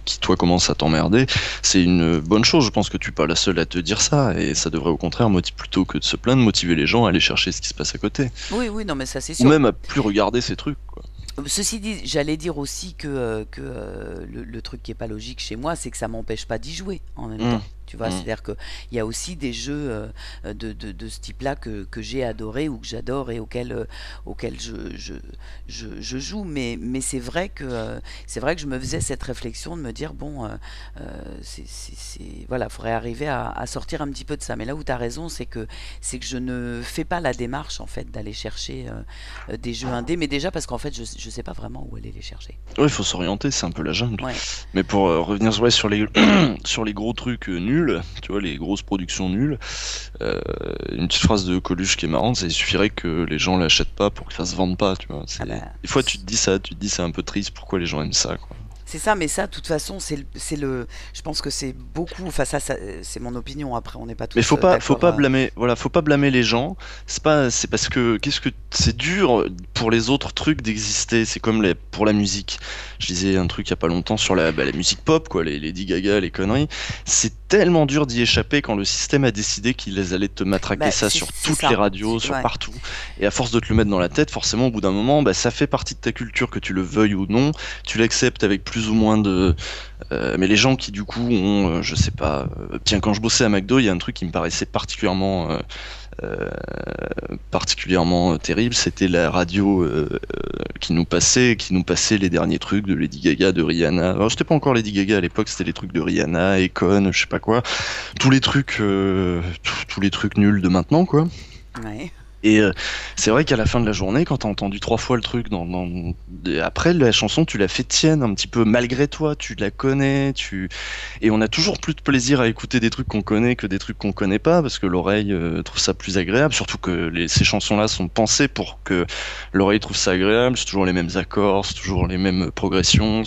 qui toi commence à t'emmerder. C'est une bonne chose. Je pense que tu n'es pas la seule à te dire ça, et ça devrait au contraire plutôt que de se plaindre, motiver les gens à aller chercher ce qui se passe à côté, Oui, oui, non, mais ça c'est ou sûr. même à plus regarder ces trucs, quoi. Ceci dit, j'allais dire aussi que le truc qui est pas logique chez moi, c'est que ça m'empêche pas d'y jouer en même Hum, temps. Tu vois, hum. c'est-à-dire qu'il y a aussi des jeux de ce type-là que j'ai adoré ou que j'adore et auxquels je joue. Mais c'est vrai que je me faisais cette réflexion de me dire, bon, voilà, faudrait arriver à sortir un petit peu de ça. Mais là où tu as raison, c'est que je ne fais pas la démarche en fait d'aller chercher des jeux indés, mais déjà parce qu'en fait je sais pas vraiment où aller les chercher. Ouais, il faut s'orienter, c'est un peu la jungle. Ouais. Mais pour revenir ouais, sur les sur les gros trucs nuls, tu vois, les grosses productions nulles, une petite phrase de Coluche qui est marrante, c'est il suffirait que les gens l'achètent pas pour que ça se vende pas, tu vois. Ah bah, Des fois tu te dis ça, tu te dis c'est un peu triste, pourquoi les gens aiment ça, quoi. c'est ça, mais ça, de toute façon, je pense que c'est beaucoup, enfin c'est mon opinion. Après, on n'est pas Mais tous faut d'accord. pas blâmer, voilà, faut pas blâmer les gens. C'est parce que c'est dur pour les autres trucs d'exister. C'est comme pour la musique. Je disais un truc il y a pas longtemps sur la musique pop, quoi, les Lady Gaga, les conneries. C'est tellement dur d'y échapper quand le système a décidé qu'ils allaient te matraquer Bah, ça sur c'est toutes les ça. radios, sur Ouais. partout. Et à force de te le mettre dans la tête, forcément, au bout d'un moment, bah, ça fait partie de ta culture, que tu le veuilles ou non. Tu l'acceptes avec plus ou moins de mais les gens qui du coup ont, je sais pas, tiens, quand je bossais à McDo, il y a un truc qui me paraissait euh, particulièrement terrible, c'était la radio qui nous passait les derniers trucs de Lady Gaga, de Rihanna. Alors c'était pas encore Lady Gaga à l'époque, c'était les trucs de Rihanna, Akon, je sais pas quoi, tous les trucs nuls de maintenant, quoi. Ouais. Et c'est vrai qu'à la fin de la journée, quand t'as entendu 3 fois le truc, après la chanson, tu l'as fait tienne un petit peu malgré toi, tu la connais, et on a toujours plus de plaisir à écouter des trucs qu'on connaît que des trucs qu'on connaît pas, parce que l'oreille trouve ça plus agréable, surtout que ces chansons-là sont pensées pour que l'oreille trouve ça agréable, c'est toujours les mêmes accords, c'est toujours les mêmes progressions,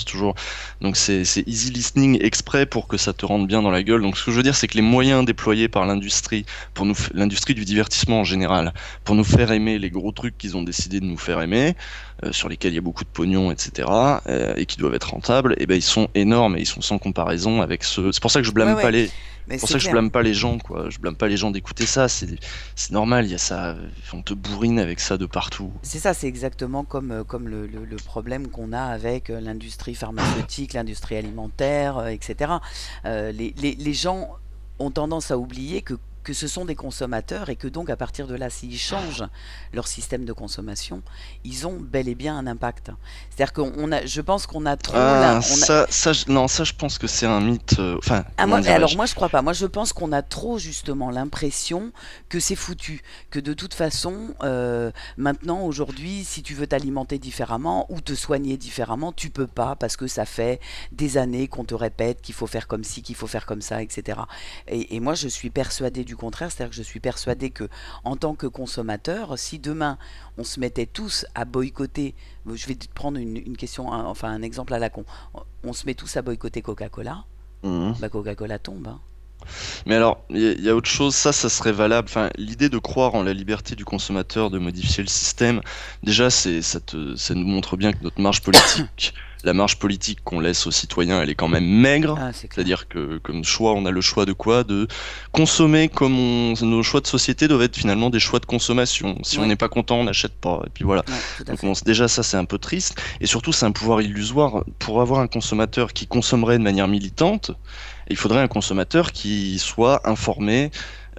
donc c'est easy listening exprès pour que ça te rentre bien dans la gueule. Donc ce que je veux dire, c'est que les moyens déployés par l'industrie, l'industrie du divertissement en général, pour nous faire aimer les gros trucs qu'ils ont décidé de nous faire aimer, sur lesquels il y a beaucoup de pognon, etc., et qui doivent être rentables, et ben ils sont énormes et ils sont sans comparaison avec ceux. C'est pour ça que je Ouais, blâme pas ouais. Mais pour c'est ça que je clair. blâme pas les gens, quoi. Je blâme pas les gens d'écouter ça. C'est normal, il y a ça. On te bourrine avec ça de partout. C'est ça, c'est exactement comme le problème qu'on a avec l'industrie pharmaceutique, l'industrie alimentaire, etc. Les gens ont tendance à oublier que ce sont des consommateurs et que donc à partir de là, s'ils changent leur système de consommation, ils ont bel et bien un impact. C'est-à-dire je pense qu'on a trop Ah, on a, non, ça, je pense que c'est un mythe. Enfin, ah, comment alors dirais-je? moi je crois pas. Moi je pense qu'on a trop justement l'impression que c'est foutu, que de toute façon maintenant aujourd'hui si tu veux t'alimenter différemment ou te soigner différemment, tu peux pas parce que ça fait des années qu'on te répète qu'il faut faire comme ci, qu'il faut faire comme ça, etc. Et moi je suis persuadée du contraire, c'est-à-dire que je suis persuadée que en tant que consommateur, si demain on se mettait tous à boycotter, je vais te prendre une question, enfin un exemple à la con, on se met tous à boycotter Coca-Cola. Mhm. Bah Coca-Cola tombe, hein. Mais alors, il y a autre chose, ça serait valable. Enfin, l'idée de croire en la liberté du consommateur de modifier le système, déjà, ça nous montre bien que notre marge politique la marge politique qu'on laisse aux citoyens, elle est quand même maigre. Ah, c'est clair. C'est-à-dire que comme choix, on a le choix de quoi? De consommer comme nos choix de société doivent être finalement des choix de consommation. Si on Oui, n'est pas content, on n'achète pas. Et puis voilà. ouais, tout à Donc fait. déjà ça c'est un peu triste. Et surtout c'est un pouvoir illusoire. Pour avoir un consommateur qui consommerait de manière militante, il faudrait un consommateur qui soit informé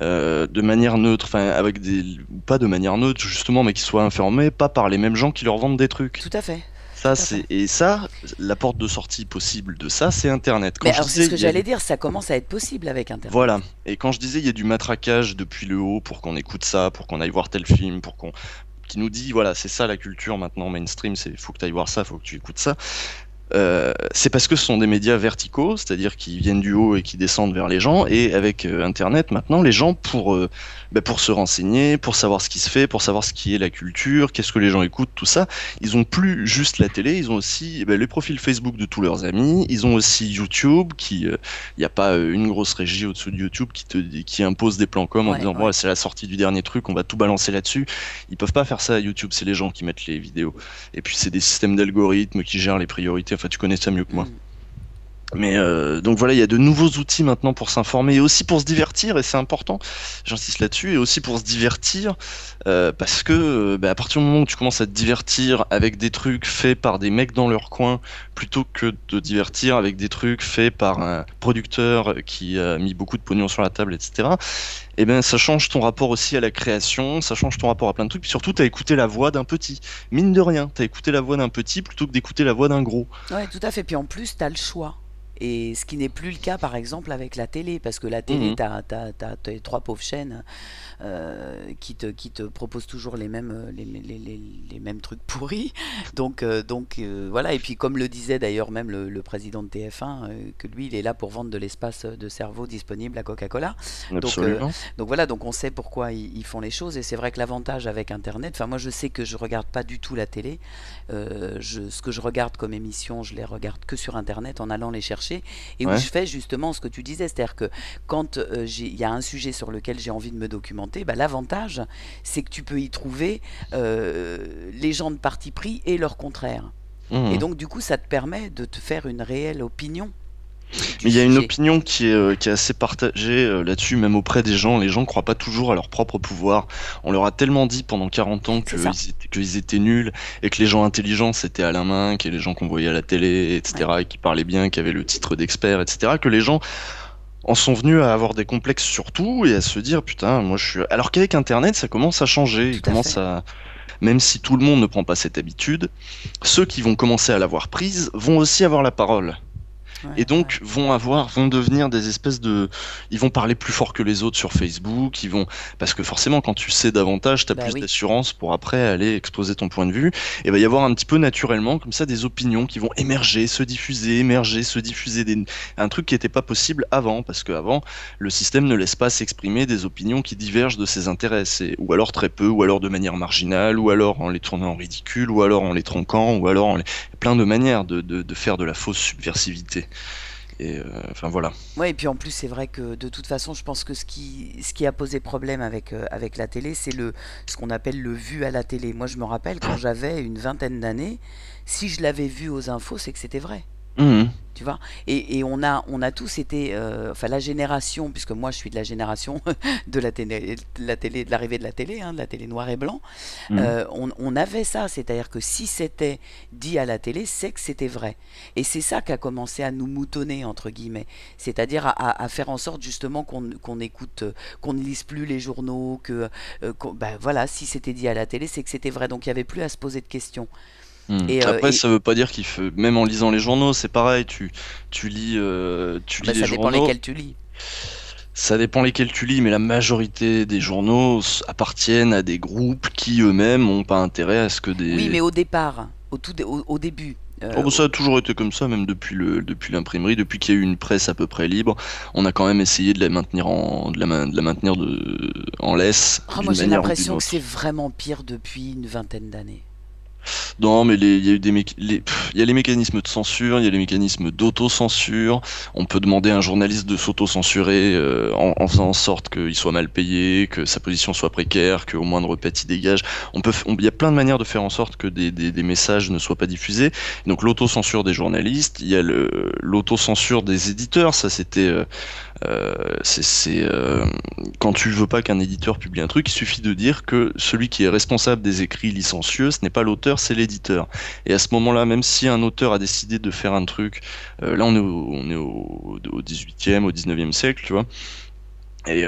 de manière neutre, enfin avec ou pas de manière neutre justement, mais qui soit informé pas par les mêmes gens qui leur vendent des trucs. Tout à fait. Ça, Tout à fait. la porte de sortie possible de ça, c'est Internet. Mais Quand je alors, c'est disais, ce que j'allais dire, ça commence à être possible avec voilà. Internet. Et quand je disais, il y a du matraquage depuis le haut pour qu'on écoute ça, pour qu'on aille voir tel film, qui nous dit, voilà, c'est ça la culture maintenant mainstream, c'est faut que tu ailles voir ça, faut que tu écoutes ça. C'est parce que ce sont des médias verticaux, c'est-à-dire qui viennent du haut et qui descendent vers les gens. Et avec Internet, maintenant, les gens, pour se renseigner, pour savoir ce qui se fait, pour savoir ce qui est la culture, qu'est-ce que les gens écoutent, tout ça, ils ont plus juste la télé, ils ont aussi les profils Facebook de tous leurs amis, ils ont aussi YouTube, il n'y a pas une grosse régie au-dessous de YouTube qui impose des plans com en Ouais, disant, ouais. bon, c'est la sortie du dernier truc, on va tout balancer là-dessus. Ils peuvent pas faire ça à YouTube, c'est les gens qui mettent les vidéos. Et puis c'est des systèmes d'algorithmes qui gèrent les priorités. Enfin, tu connais ça mieux que moi. Mm. Mais donc voilà, il y a de nouveaux outils maintenant pour s'informer et aussi pour se divertir, et c'est important, j'insiste là-dessus, et aussi pour se divertir, parce que à partir du moment où tu commences à te divertir avec des trucs faits par des mecs dans leur coin, plutôt que de te divertir avec des trucs faits par un producteur qui a mis beaucoup de pognon sur la table, etc., et ben ça change ton rapport aussi à la création, ça change ton rapport à plein de trucs, puis surtout t'as écouté la voix d'un petit, mine de rien, t'as écouté la voix d'un petit plutôt que d'écouter la voix d'un gros. Ouais, tout à fait. Puis en plus, tu as le choix. Et ce qui n'est plus le cas, par exemple, avec la télé, parce que la télé, Mhm. t'as tes trois pauvres chaînes qui te proposent toujours les mêmes trucs pourris. Voilà. Et puis, comme le disait d'ailleurs même le président de TF1, que lui, il est là pour vendre de l'espace de cerveau disponible à Coca-Cola. Donc, euh, Absolument. donc voilà, donc on sait pourquoi ils font les choses. Et c'est vrai que l'avantage avec Internet, enfin, moi, je sais que je regarde pas du tout la télé. Ce que je regarde comme émission, je les regarde que sur Internet en allant les chercher et où Ouais. je fais justement ce que tu disais, c'est-à-dire que quand il y a un sujet sur lequel j'ai envie de me documenter, bah, l'avantage, c'est que tu peux y trouver les gens de parti pris et leur contraire. Et Mhm. donc, du coup, ça te permet de te faire une réelle opinion du Mais il y a une sujet. opinion qui est assez partagée là-dessus, même auprès des gens. Les gens ne croient pas toujours à leur propre pouvoir. On leur a tellement dit pendant 40 ans C'est ça. qu'ils étaient nuls et que les gens intelligents c'était Alain Minc et les gens qu'on voyait à la télé, Ouais, etc., et qui parlaient bien, qui avaient le titre d'expert, etc., que les gens en sont venus à avoir des complexes sur tout et à se dire putain, moi je suis. Alors qu'avec Internet, ça commence à changer. tout à fait. Même si tout le monde ne prend pas cette habitude, ceux qui vont commencer à l'avoir prise vont aussi avoir la parole Ouais, et ouais. donc vont devenir des espèces de, ils vont parler plus fort que les autres sur Facebook, parce que forcément quand tu sais davantage, t'as Bah plus oui. d'assurance pour après aller exposer ton point de vue, et il va y avoir un petit peu naturellement comme ça des opinions qui vont émerger, se diffuser, un truc qui n'était pas possible avant, parce qu'avant le système ne laisse pas s'exprimer des opinions qui divergent de ses intérêts, ou alors très peu, ou alors de manière marginale, ou alors en les tournant en ridicule, ou alors en les tronquant, ou alors plein de manières de faire de la fausse subversivité. Et enfin voilà. Ouais, et puis en plus, c'est vrai que de toute façon, je pense que ce qui a posé problème avec la télé, c'est ce qu'on appelle le vu à la télé. Moi, je me rappelle quand j'avais une vingtaine d'années, si je l'avais vu aux infos, c'est que c'était vrai. Mhm. Tu vois? Et on a tous été, enfin la génération, puisque moi je suis de la génération de l'arrivée de la télé, hein, de la télé noir et blanc, Mhm. on avait ça, c'est-à-dire que si c'était dit à la télé, c'est que c'était vrai. Et c'est ça qui a commencé à nous moutonner, entre guillemets, c'est-à-dire à faire en sorte justement qu'on écoute, qu'on ne lise plus les journaux, ben voilà, si c'était dit à la télé, c'est que c'était vrai, donc il n'y avait plus à se poser de questions. Mhm. Et, Après, ça veut pas dire qu'il faut, même en lisant les journaux, c'est pareil, tu lis ben, les ça dépend journaux, lesquels tu lis. ça dépend lesquels tu lis, mais la majorité des journaux appartiennent à des groupes qui eux-mêmes n'ont pas intérêt à ce que Oui, mais des... au départ, au début. Oh, bah, ça a toujours été comme ça, même depuis l'imprimerie, depuis qu'il y a eu une presse à peu près libre, on a quand même essayé de la maintenir de la maintenir en laisse Oh, moi d'une j'ai manière ou d'une l'impression que autre. c'est vraiment pire depuis une vingtaine d'années. Non, mais il y a eu il y a les mécanismes de censure, il y a les mécanismes d'autocensure. On peut demander à un journaliste de s'auto-censurer en faisant en sorte qu'il soit mal payé, que sa position soit précaire, qu'au moindre pet il dégage. Il y a plein de manières de faire en sorte que des messages ne soient pas diffusés. Donc l'autocensure des journalistes, il y a l'autocensure des éditeurs. Ça, quand tu veux pas qu'un éditeur publie un truc, il suffit de dire que celui qui est responsable des écrits licencieux, ce n'est pas l'auteur, c'est l'éditeur. Et à ce moment-là, même si un auteur a décidé de faire un truc, là on est au 18e, au 19e siècle, tu vois. Et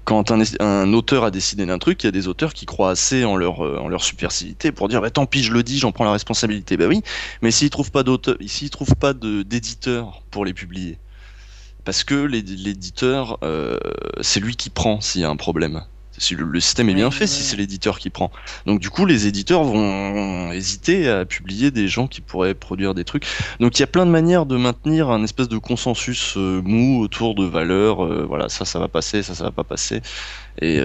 quand un auteur a décidé d'un truc, il y a des auteurs qui croient assez en leur subversivité pour dire bah, tant pis, je le dis, j'en prends la responsabilité. Bah oui, mais s'ils trouvent pas d'auteur, s'ils trouvent pas d'éditeur pour les publier, parce que l'éditeur, c'est lui qui prend s'il y a un problème. Si le système est bien Oui, fait, si oui, c'est oui. l'éditeur qui prend. Donc du coup, les éditeurs vont hésiter à publier des gens qui pourraient produire des trucs. Donc il y a plein de manières de maintenir un espèce de consensus mou autour de valeurs. Voilà, ça va passer, ça va pas passer. Et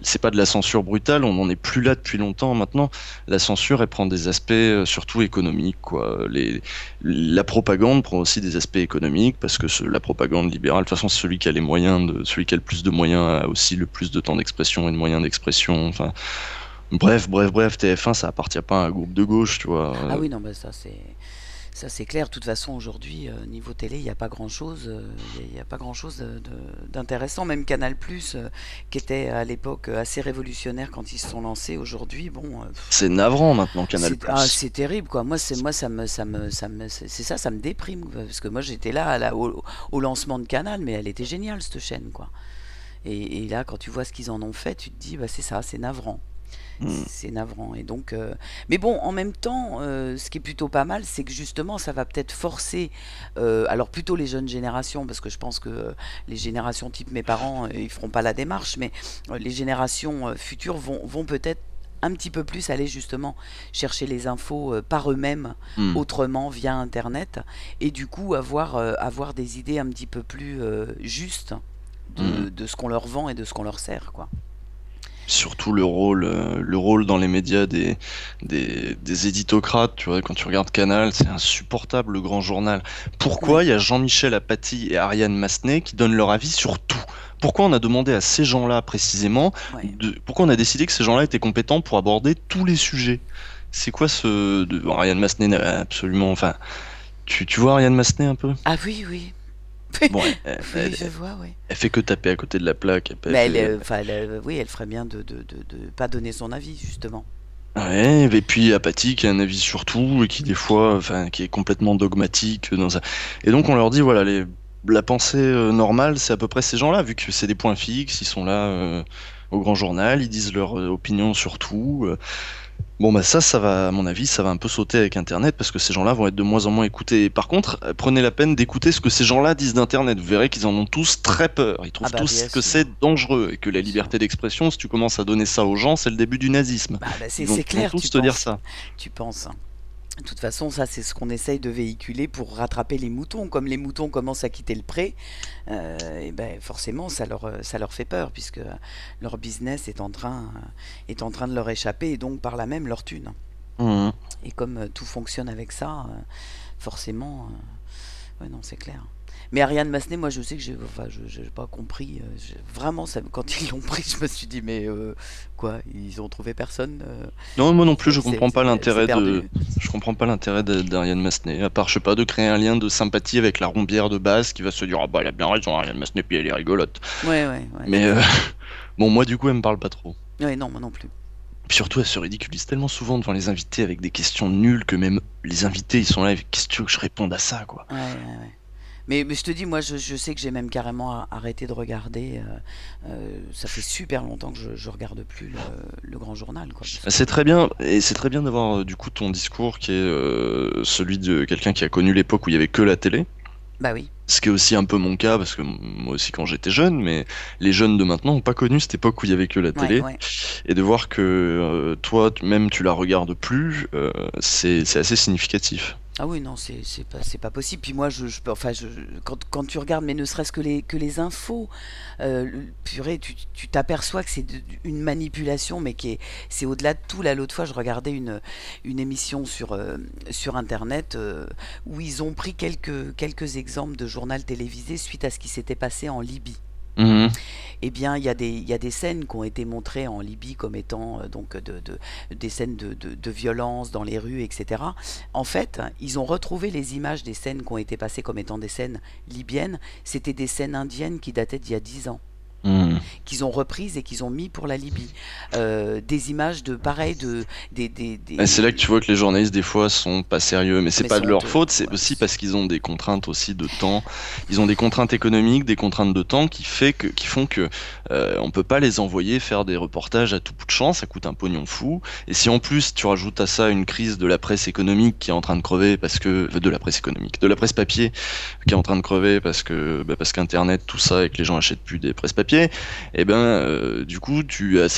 c'est pas de la censure brutale, on n'en est plus là depuis longtemps maintenant. La censure, elle prend des aspects surtout économiques, quoi. La propagande prend aussi des aspects économiques parce que la propagande libérale, de toute façon, celui qui a les moyens, celui qui a le plus de moyens a aussi le plus de temps d'expression et de moyens d'expression. Enfin, bref, TF1, ça appartient pas à un groupe de gauche, tu vois. Ah oui, non, bah ça c'est clair. De toute façon, aujourd'hui, niveau télé, il n'y a pas grand-chose, il y a pas grand-chose d'intéressant. Même Canal+, qui était à l'époque assez révolutionnaire quand ils se sont lancés. Aujourd'hui, bon, C'est navrant maintenant, Canal+. c'est terrible quoi. Moi c'est ça, ça me déprime quoi. Parce que moi j'étais là, au lancement de Canal, mais elle était géniale cette chaîne quoi. Et là, quand tu vois ce qu'ils en ont fait, tu te dis bah c'est ça, c'est navrant. Hmm. C'est navrant. Et donc, mais bon, en même temps, ce qui est plutôt pas mal, c'est que justement, ça va peut-être forcer, alors plutôt les jeunes générations, parce que je pense que les générations type mes parents, ils feront pas la démarche, mais les générations futures vont peut-être un petit peu plus aller justement chercher les infos par eux-mêmes, Hmm. autrement, via Internet, et du coup avoir des idées un petit peu plus justes Hmm. de ce qu'on leur vend et de ce qu'on leur sert, quoi. Surtout le rôle dans les médias des éditocrates, tu vois, quand tu regardes Canal, c'est insupportable le grand journal. Pourquoi Ouais, il y a Jean-Michel Apathy et Ariane Massenet qui donnent leur avis sur tout? Pourquoi on a demandé à ces gens-là précisément, ouais. pourquoi on a décidé que ces gens-là étaient compétents pour aborder tous les sujets? C'est quoi Ariane Massenet n'a absolument, enfin, tu vois Ariane Massenet un peu? Ah oui, oui. Bon, Oui, je vois, oui. elle fait que taper à côté de la plaque. Mais enfin, oui, elle ferait bien de pas donner son avis, justement. Ouais, et puis Apathy qui a un avis sur tout et qui des fois, enfin, qui est complètement dogmatique dans ça. Et donc on leur dit voilà, la pensée normale, c'est à peu près ces gens-là, vu que c'est des points fixes, ils sont là au grand journal, ils disent leur opinion sur tout. Bon bah ça va, à mon avis, ça va un peu sauter avec Internet parce que ces gens-là vont être de moins en moins écoutés. Par contre, prenez la peine d'écouter ce que ces gens-là disent d'Internet. Vous verrez qu'ils en ont tous très peur. Ils Ah trouvent bah tous bien que c'est sûr, dangereux et que la bien sûr. liberté d'expression, si tu commences à donner ça aux gens, c'est le début du nazisme. Bah, Ils c'est vont clair, tous te dire ça. tu penses, hein. De toute façon, ça c'est ce qu'on essaye de véhiculer pour rattraper les moutons. Comme les moutons commencent à quitter le pré, et ben forcément ça leur fait peur puisque leur business est en train de leur échapper et donc par là même leur thune. Mhm. Et comme tout fonctionne avec ça, forcément, ouais, non, c'est clair. Mais Ariane Massenet, moi je sais que j'ai pas compris. Vraiment, quand ils l'ont pris, je me suis dit, mais quoi, ils ont trouvé personne. Non, moi non plus, Elle s'est perdue. je comprends pas l'intérêt d'Ariane Massenet, à part, je sais pas, de créer un lien de sympathie avec la rombière de base qui va se dire, ah bah elle a bien raison, Ariane Massenet, puis elle est rigolote. Ouais, ouais, ouais, Mais c'est ça. bon, moi du coup, elle me parle pas trop. Ouais, non, moi non plus. Puis surtout, elle se ridiculise tellement souvent devant les invités avec des questions nulles que même les invités, ils sont là avec qu'est-ce que tu veux que je réponde à ça, quoi. Ouais, ouais, ouais. Mais je te dis, moi, je sais que j'ai même carrément arrêté de regarder. Ça fait super longtemps que je regarde plus le Grand Journal, quoi, parce que C'est très bien, et c'est très bien d'avoir du coup ton discours qui est celui de quelqu'un qui a connu l'époque où il y avait que la télé. bah oui. Ce qui est aussi un peu mon cas, parce que moi aussi quand j'étais jeune, mais les jeunes de maintenant n'ont pas connu cette époque où il y avait que la Ouais, télé. ouais. Et de voir que toi, même tu la regardes plus, c'est assez significatif. Ah oui, non, c'est pas possible. Puis moi, enfin, quand tu regardes, mais ne serait-ce que les infos, purée, tu t'aperçois que une manipulation, mais c'est au-delà de tout. Là, l'autre fois, je regardais une émission sur Internet où ils ont pris quelques exemples de journal télévisé suite à ce qui s'était passé en Libye. Mhm. Eh bien, il y a des scènes qui ont été montrées en Libye comme étant donc des scènes de violence dans les rues, etc. En fait, ils ont retrouvé les images des scènes qui ont été passées comme étant des scènes libyennes. C'était des scènes indiennes qui dataient d'il y a 10 ans, Mhm. qu'ils ont reprises et qu'ils ont mis pour la Libye. Des images de pareil, Et c'est là que tu vois que les journalistes des fois sont pas sérieux, mais c'est mais pas de sont leur honteux. faute, c'est Ouais. aussi parce qu'ils ont des contraintes aussi de temps. Ils ont des contraintes économiques, des contraintes de temps qui font que on peut pas les envoyer faire des reportages à tout bout de champ, ça coûte un pognon fou. Et si en plus tu rajoutes à ça une crise de la presse économique qui est en train de crever parce que de la presse économique, de la presse papier qui est en train de crever parce qu'Internet tout ça et que les gens achètent plus des presses papier, et ben du coup tu as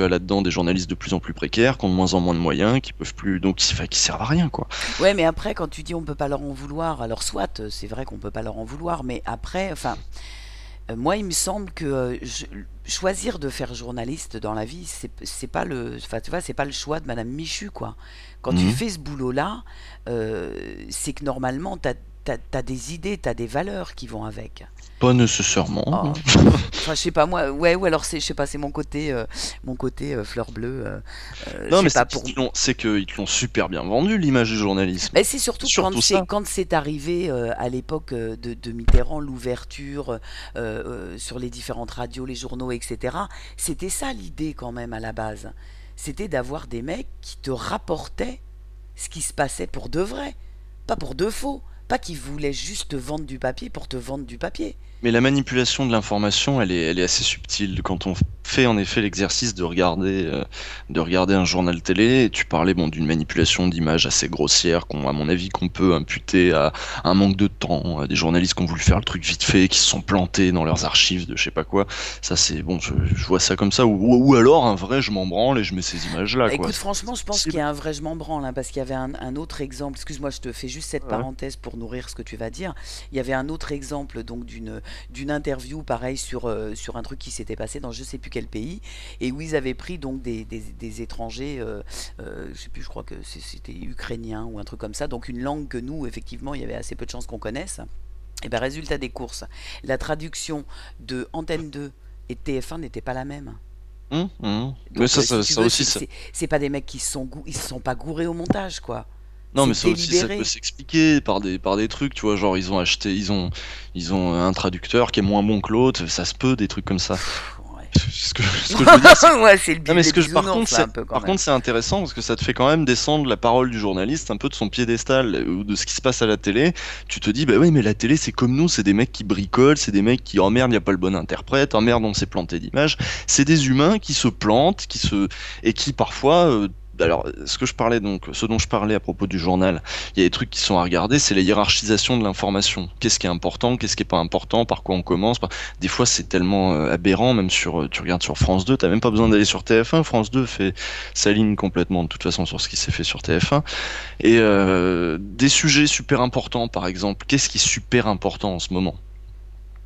là-dedans des journalistes de plus en plus précaires, qui ont de moins en moins de moyens, qui peuvent plus, donc qui servent à rien quoi. Ouais, mais après, quand tu dis on peut pas leur en vouloir, alors soit, c'est vrai qu'on peut pas leur en vouloir, mais après, enfin, moi, il me semble que choisir de faire journaliste dans la vie, c'est pas enfin, tu vois, c'est pas le choix de Madame Michu, quoi. Quand tu Mhm. fais ce boulot-là, c'est que normalement, t'as des idées, t'as des valeurs qui vont avec. Pas nécessairement. Oh, enfin, je sais pas moi, ouais, ou alors je sais pas, c'est mon côté fleur bleue, je Non, sais mais pas pour. c'est qu'ils te l'ont super bien vendu l'image du journalisme. Mais c'est C'est surtout surtout ça. quand c'est arrivé à l'époque de Mitterrand, l'ouverture sur les différentes radios, les journaux, etc. C'était ça l'idée quand même à la base. C'était d'avoir des mecs qui te rapportaient ce qui se passait pour de vrai, pas pour de faux, pas qui voulaient juste te vendre du papier pour te vendre du papier. Mais la manipulation de l'information, elle est assez subtile. Quand on fait en effet l'exercice de regarder un journal télé, et tu parlais bon, d'une manipulation d'images assez grossière, à mon avis, qu'on peut imputer à un manque de temps, à des journalistes qui ont voulu faire le truc vite fait, qui se sont plantés dans leurs archives de je sais pas quoi. Ça, c'est bon, je vois ça comme ça. Ou alors un vrai, je m'en branle et je mets ces images-là, Bah, quoi. écoute, C'est franchement, je pense qu'il y possible. a un vrai je m'en branle, hein, parce qu'il y avait un autre exemple. Excuse-moi, je te fais juste cette Ouais. parenthèse pour nourrir ce que tu vas dire. Il y avait un autre exemple donc d'une interview pareil sur un truc qui s'était passé dans je sais plus quel pays et où ils avaient pris donc des étrangers, je sais plus, je crois que c'était ukrainien ou un truc comme ça, donc une langue que nous effectivement il y avait assez peu de chances qu'on connaisse. Et ben résultat des courses, la traduction de Antenne 2 et TF1 n'était pas la même. Mais Donc, ça, si ça, tu ça veux, aussi, c'est pas des mecs ils se sont pas gourés au montage, quoi. non, mais C'est ça aussi, ça peut délibéré. s'expliquer par des trucs, tu vois, genre ils ont un traducteur qui est moins bon que l'autre, ça se peut, des trucs comme ça. Ouais. Ce que je veux dire, c'est que Ouais, c'est non, mais les par contre, bisounours, là, un peu, quand même. c'est intéressant parce que ça te fait quand même descendre la parole du journaliste un peu de son piédestal ou de ce qui se passe à la télé. Tu te dis, bah oui, mais la télé, c'est comme nous, c'est des mecs qui bricolent, c'est des mecs qui, oh merde, y a pas le bon interprète, oh merde, on s'est planté d'image. C'est des humains qui se plantent, et qui parfois, alors, ce dont je parlais à propos du journal, il y a des trucs qui sont à regarder, c'est la hiérarchisation de l'information. Qu'est-ce qui est important, qu'est-ce qui est pas important, par quoi on commence. Des fois, c'est tellement aberrant, même tu regardes sur France 2, t'as même pas besoin d'aller sur TF1. France 2 s'aligne complètement de toute façon sur ce qui s'est fait sur TF1. Et des sujets super importants, par exemple, qu'est-ce qui est super important en ce moment?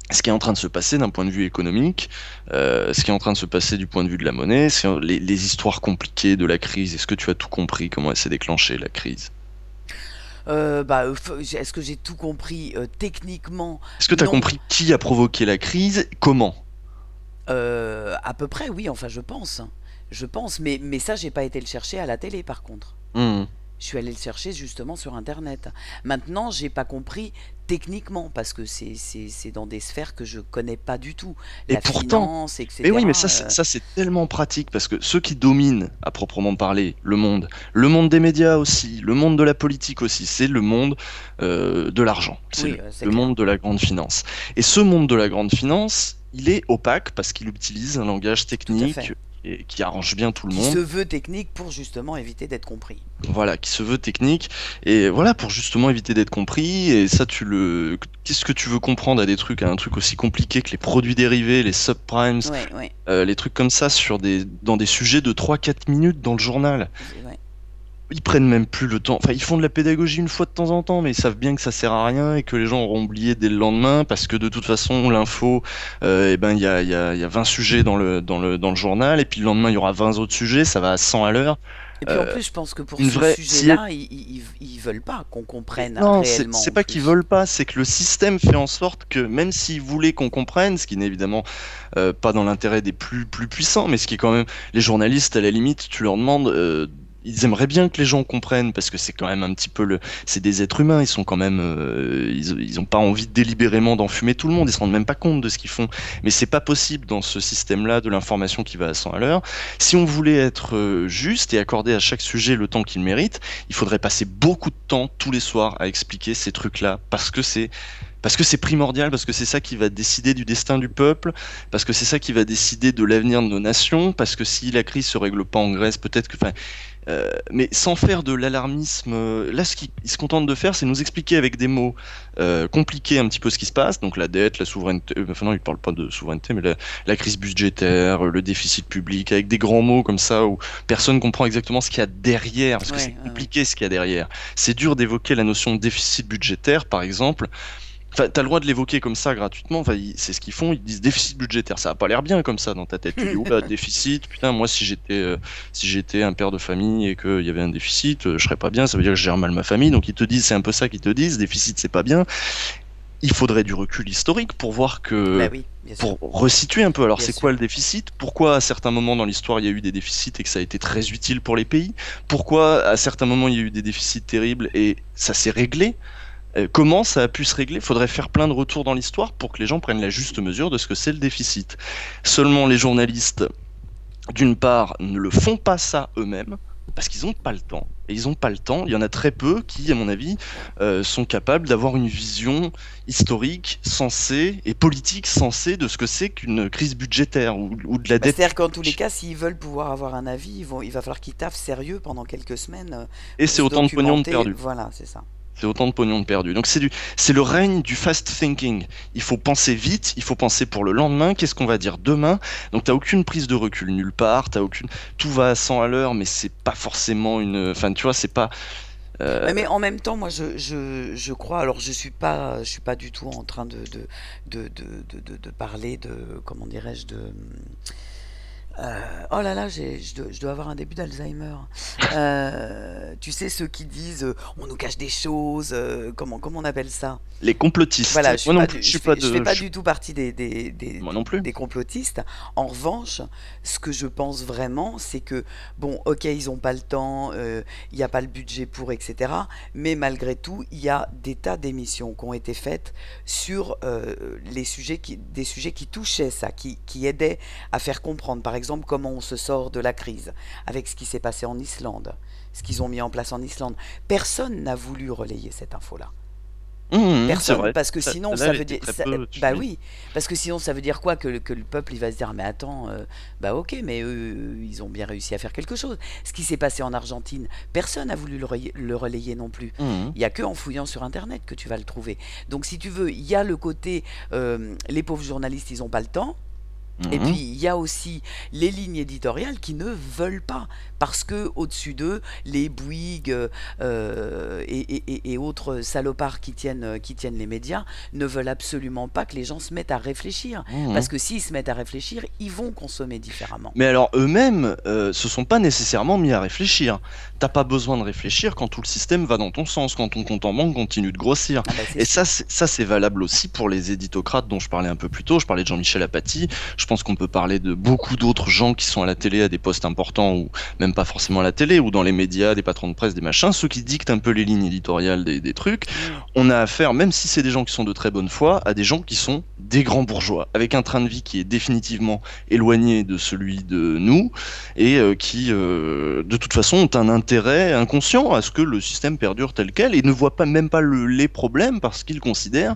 Ce qui est en train de se passer d'un point de vue économique, ce qui est en train de se passer du point de vue de la monnaie, c'est les histoires compliquées de la crise. Est-ce que tu as tout compris comment elle s'est déclenchée, la crise? Bah, est-ce que j'ai tout compris techniquement? Est-ce que tu as Non. compris qui a provoqué la crise? Comment? À peu près, oui, enfin, je pense. Je pense, mais ça, j'ai pas été le chercher à la télé, par contre. Hmm. Je suis allé le chercher justement sur Internet. Maintenant, j'ai pas compris techniquement, parce que c'est dans des sphères que je connais pas du tout. Et La pourtant, finance, mais oui, mais etc. ça c'est tellement pratique parce que ceux qui dominent, à proprement parler, le monde des médias aussi, le monde de la politique aussi, c'est le monde de l'argent, c'est Oui, le, c'est le clair. monde de la grande finance. Et ce monde de la grande finance, il est opaque parce qu'il utilise un langage Tout à technique fait. et qui arrange bien tout le Qui se monde. veut technique pour justement éviter d'être compris. Voilà, qui se veut technique, et voilà, pour justement éviter d'être compris, et ça, qu'est-ce que tu veux comprendre à un truc aussi compliqué que les produits dérivés, les subprimes, Ouais, ouais, les trucs comme ça, dans des sujets de 3-4 minutes dans le journal. ouais. Ils prennent même plus le temps. Enfin, ils font de la pédagogie une fois de temps en temps, mais ils savent bien que ça sert à rien et que les gens auront oublié dès le lendemain parce que de toute façon, l'info, eh ben, il y a 20 sujets dans le journal et puis le lendemain, il y aura 20 autres sujets, ça va à 100 à l'heure. Et puis en Euh, plus, je pense que pour une ce vraie, s'il y a- sujet-là, ils veulent pas qu'on comprenne non, réellement c'est en pas qu'ils plus. veulent pas, c'est que le système fait en sorte que même s'ils voulaient qu'on comprenne, ce qui n'est évidemment pas dans l'intérêt des plus puissants, mais ce qui est quand même les journalistes à la limite, tu leur demandes, ils aimeraient bien que les gens comprennent parce que c'est quand même un petit peu c'est des êtres humains, ils sont quand même, ils ont pas envie délibérément d'enfumer tout le monde, ils se rendent même pas compte de ce qu'ils font, mais c'est pas possible dans ce système-là de l'information qui va à 100 à l'heure. Si on voulait être juste et accorder à chaque sujet le temps qu'il mérite, il faudrait passer beaucoup de temps tous les soirs à expliquer ces trucs-là parce que c'est primordial, parce que c'est ça qui va décider du destin du peuple, parce que c'est ça qui va décider de l'avenir de nos nations, parce que si la crise se règle pas en Grèce, peut-être que, enfin, mais sans faire de l'alarmisme. Là, ce qu'ils se contentent de faire, c'est nous expliquer avec des mots compliqués un petit peu ce qui se passe. Donc la dette, la souveraineté. Enfin non, ils parlent pas de souveraineté, mais la crise budgétaire, le déficit public, avec des grands mots comme ça où personne comprend exactement ce qu'il y a derrière, parce que c'est Ouais, ouais, ouais. compliqué ce qu'il y a derrière. C'est dur d'évoquer la notion de déficit budgétaire, par exemple. Enfin, t'as le droit de l'évoquer comme ça gratuitement. Enfin, c'est ce qu'ils font. Ils disent déficit budgétaire. Ça a pas l'air bien comme ça dans ta tête. Tu dis oula déficit. Putain, moi si j'étais un père de famille et qu'il y avait un déficit, je serais pas bien. Ça veut dire que je gère mal ma famille. Donc ils te disent, c'est un peu ça qu'ils te disent. Déficit, c'est pas bien. Il faudrait du recul historique pour voir Bah que oui, bien sûr, pour resituer un peu. Alors bien c'est quoi sûr. le déficit? Pourquoi à certains moments dans l'histoire il y a eu des déficits et que ça a été très utile pour les pays? Pourquoi à certains moments il y a eu des déficits terribles et ça s'est réglé? Comment ça a pu se régler? Il faudrait faire plein de retours dans l'histoire pour que les gens prennent la juste mesure de ce que c'est le déficit. Seulement les journalistes, d'une part, ne le font pas ça eux-mêmes, parce qu'ils n'ont pas le temps. Et ils n'ont pas le temps. Il y en a très peu qui, à mon avis, sont capables d'avoir une vision historique, sensée, et politique sensée de ce que c'est qu'une crise budgétaire ou de la Bah, dette c'est-à-dire qu'en tous les publique. cas, s'ils veulent pouvoir avoir un avis, il va falloir qu'ils taffent sérieux pendant quelques semaines Et pour c'est se autant de pognon de documenter. perdu. Voilà, c'est ça. C'est autant de pognon de perdu. Donc c'est le règne du fast thinking. Il faut penser vite, il faut penser pour le lendemain. Qu'est-ce qu'on va dire demain? Donc t'as aucune prise de recul nulle part. T'as aucune. Tout va à 100 à l'heure, mais c'est pas forcément une. Enfin, tu vois, c'est pas. euh, Ouais, mais en même temps, moi, je crois. Alors, je suis pas du tout en train de parler de, comment dirais-je, de. Oh là là, je dois avoir un début d'Alzheimer. Tu sais, ceux qui disent on nous cache des choses, comment on appelle ça? Les complotistes. Voilà, Moi non plus, je suis pas je fais de. pas du tout partie Moi non plus. des complotistes. En revanche, ce que je pense vraiment, c'est que, bon, ok, ils ont pas le temps, il n'y a pas le budget pour, etc. Mais malgré tout, il y a des tas d'émissions qui ont été faites sur des sujets qui touchaient ça, qui aidaient à faire comprendre, par exemple, comment on se sort de la crise, avec ce qui s'est passé en Islande, ce qu'ils ont mis en place en Islande. Personne n'a voulu relayer cette info-là. C'est Personne, vrai. parce que sinon Celle-là, elle ça veut était dire, très peu bah suivie. oui, parce que sinon ça veut dire quoi que le peuple il va se dire mais attends, bah ok, mais eux ils ont bien réussi à faire quelque chose. Ce qui s'est passé en Argentine, personne n'a voulu le relayer non plus. Mhm. Il y a que en fouillant sur internet que tu vas le trouver. Donc si tu veux, il y a le côté les pauvres journalistes ils ont pas le temps. Et puis Mhm. il y a aussi les lignes éditoriales qui ne veulent pas, parce que au-dessus d'eux, les Bouygues et autres salopards qui tiennent les médias ne veulent absolument pas que les gens se mettent à réfléchir. Parce Mhm. que s'ils se mettent à réfléchir, ils vont consommer différemment. Mais alors eux-mêmes se sont pas nécessairement mis à réfléchir. T'as pas besoin de réfléchir quand tout le système va dans ton sens, quand ton compte en banque continue de grossir. Ah bah c'est Et ça, sûr. c'est valable aussi pour les éditocrates dont je parlais un peu plus tôt. Je parlais de Jean-Michel Apathy. Je pense qu'on peut parler de beaucoup d'autres gens qui sont à la télé à des postes importants ou même pas forcément à la télé ou dans les médias, des patrons de presse, des machins, ceux qui dictent un peu les lignes éditoriales des trucs. Mm. On a affaire, même si c'est des gens qui sont de très bonne foi, à des gens qui sont des grands bourgeois, avec un train de vie qui est définitivement éloigné de celui de nous et qui, de toute façon, ont un intérêt inconscient à ce que le système perdure tel quel et ne voient pas même pas les problèmes parce qu'ils considèrent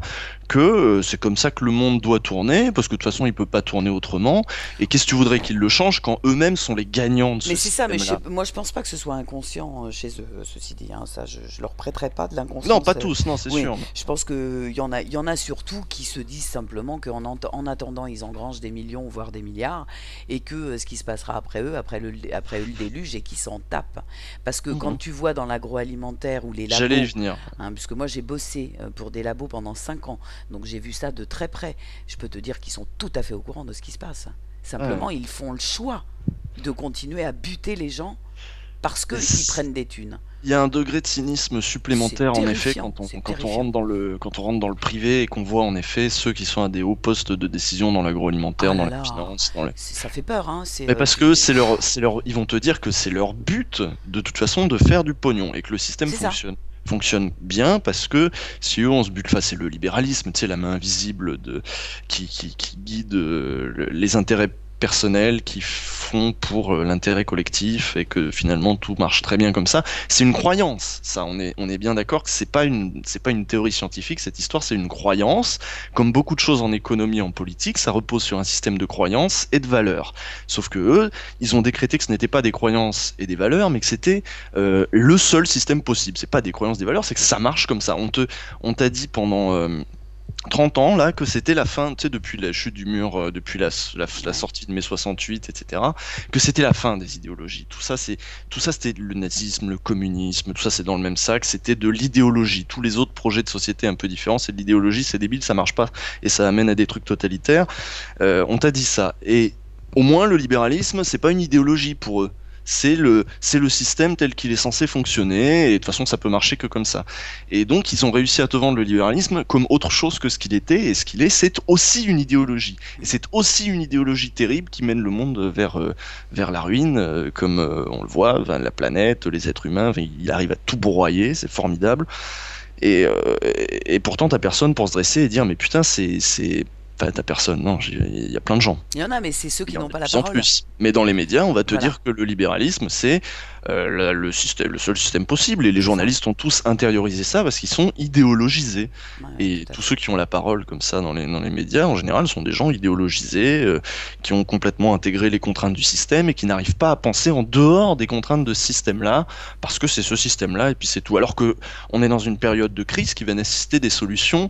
que c'est comme ça que le monde doit tourner, parce que de toute façon il peut pas tourner autrement. Et qu'est-ce que tu voudrais qu'ils le changent quand eux-mêmes sont les gagnants de Mais ce c'est ça, mais système-là? moi je pense pas que ce soit inconscient chez eux, ceci dit, hein, ça je leur prêterai pas de Non, l'inconscience. pas tous, non, c'est Oui, sûr. je pense qu'il y en a surtout qui se disent simplement en attendant ils engrangent des millions voire des milliards et que ce qui se passera après eux, après eux le déluge et qui s'en tapent. Parce que quand Mhm. tu vois dans l'agroalimentaire ou les J'allais y labos, venir. hein, puisque moi j'ai bossé pour des labos pendant 5 ans, donc j'ai vu ça de très près, je peux te dire qu'ils sont tout à fait au courant de ce qui se passe. Ouais. Simplement, ils font le choix de continuer à buter les gens parce Et qu'ils prennent des thunes. il y a un degré de cynisme C'est supplémentaire en effet terrifiant, c'est quand on terrifiant. rentre quand on rentre dans le privé et qu'on voit en effet ceux qui sont à des hauts postes de décision dans Ah l'agroalimentaire, dans là la là, finance, ça fait peur, hein. mais parce que ils vont te dire que c'est leur but de toute façon de faire du pognon et que le système C'est ça. fonctionne bien parce que si eux on se bute face, c'est le libéralisme, tu sais, la main invisible qui guide les intérêts personnels qui font pour l'intérêt collectif et que finalement tout marche très bien comme ça. C'est une croyance, ça, on est bien d'accord que c'est pas une théorie scientifique, cette histoire, c'est une croyance. Comme beaucoup de choses en économie, en politique, ça repose sur un système de croyances et de valeurs. Sauf que eux, ils ont décrété que ce n'était pas des croyances et des valeurs, mais que c'était le seul système possible. C'est pas des croyances, des valeurs, c'est que ça marche comme ça. On t'a dit pendant 30 ans là que c'était la fin, tu sais, depuis la chute du mur, depuis la Ouais. sortie de mai 68, etc., que c'était la fin des idéologies. Tout ça c'était le nazisme, le communisme, tout ça c'est dans le même sac, c'était de l'idéologie. Tous les autres projets de société un peu différents, c'est de l'idéologie, c'est débile, ça marche pas et ça amène à des trucs totalitaires. On t'a dit ça. Et au moins, le libéralisme, c'est pas une idéologie pour eux. C'est le système tel qu'il est censé fonctionner, et de toute façon, ça peut marcher que comme ça. Et donc, ils ont réussi à te vendre le libéralisme comme autre chose que ce qu'il était, et ce qu'il est, c'est aussi une idéologie. Et c'est aussi une idéologie terrible qui mène le monde vers la ruine, comme on le voit, enfin, la planète, les êtres humains, enfin, il arrive à tout broyer, c'est formidable. Et pourtant, t'as personne pour se dresser et dire, mais putain, Enfin, t'as personne, non, il y a plein de gens. Il y en a, mais c'est ceux Il qui y en a n'ont de pas la plus en parole. plus. Mais dans les médias, on va te Voilà, dire que le libéralisme, c'est le seul système possible. Et les c'est ça. journalistes ont tous intériorisé ça parce qu'ils sont idéologisés. Ouais, ouais, tout Et à tous fait. ceux qui ont la parole comme ça dans les médias, en général, sont des gens idéologisés, qui ont complètement intégré les contraintes du système et qui n'arrivent pas à penser en dehors des contraintes de ce système-là, parce que c'est ce système-là et puis c'est tout. Alors que on est dans une période de crise qui va nécessiter des solutions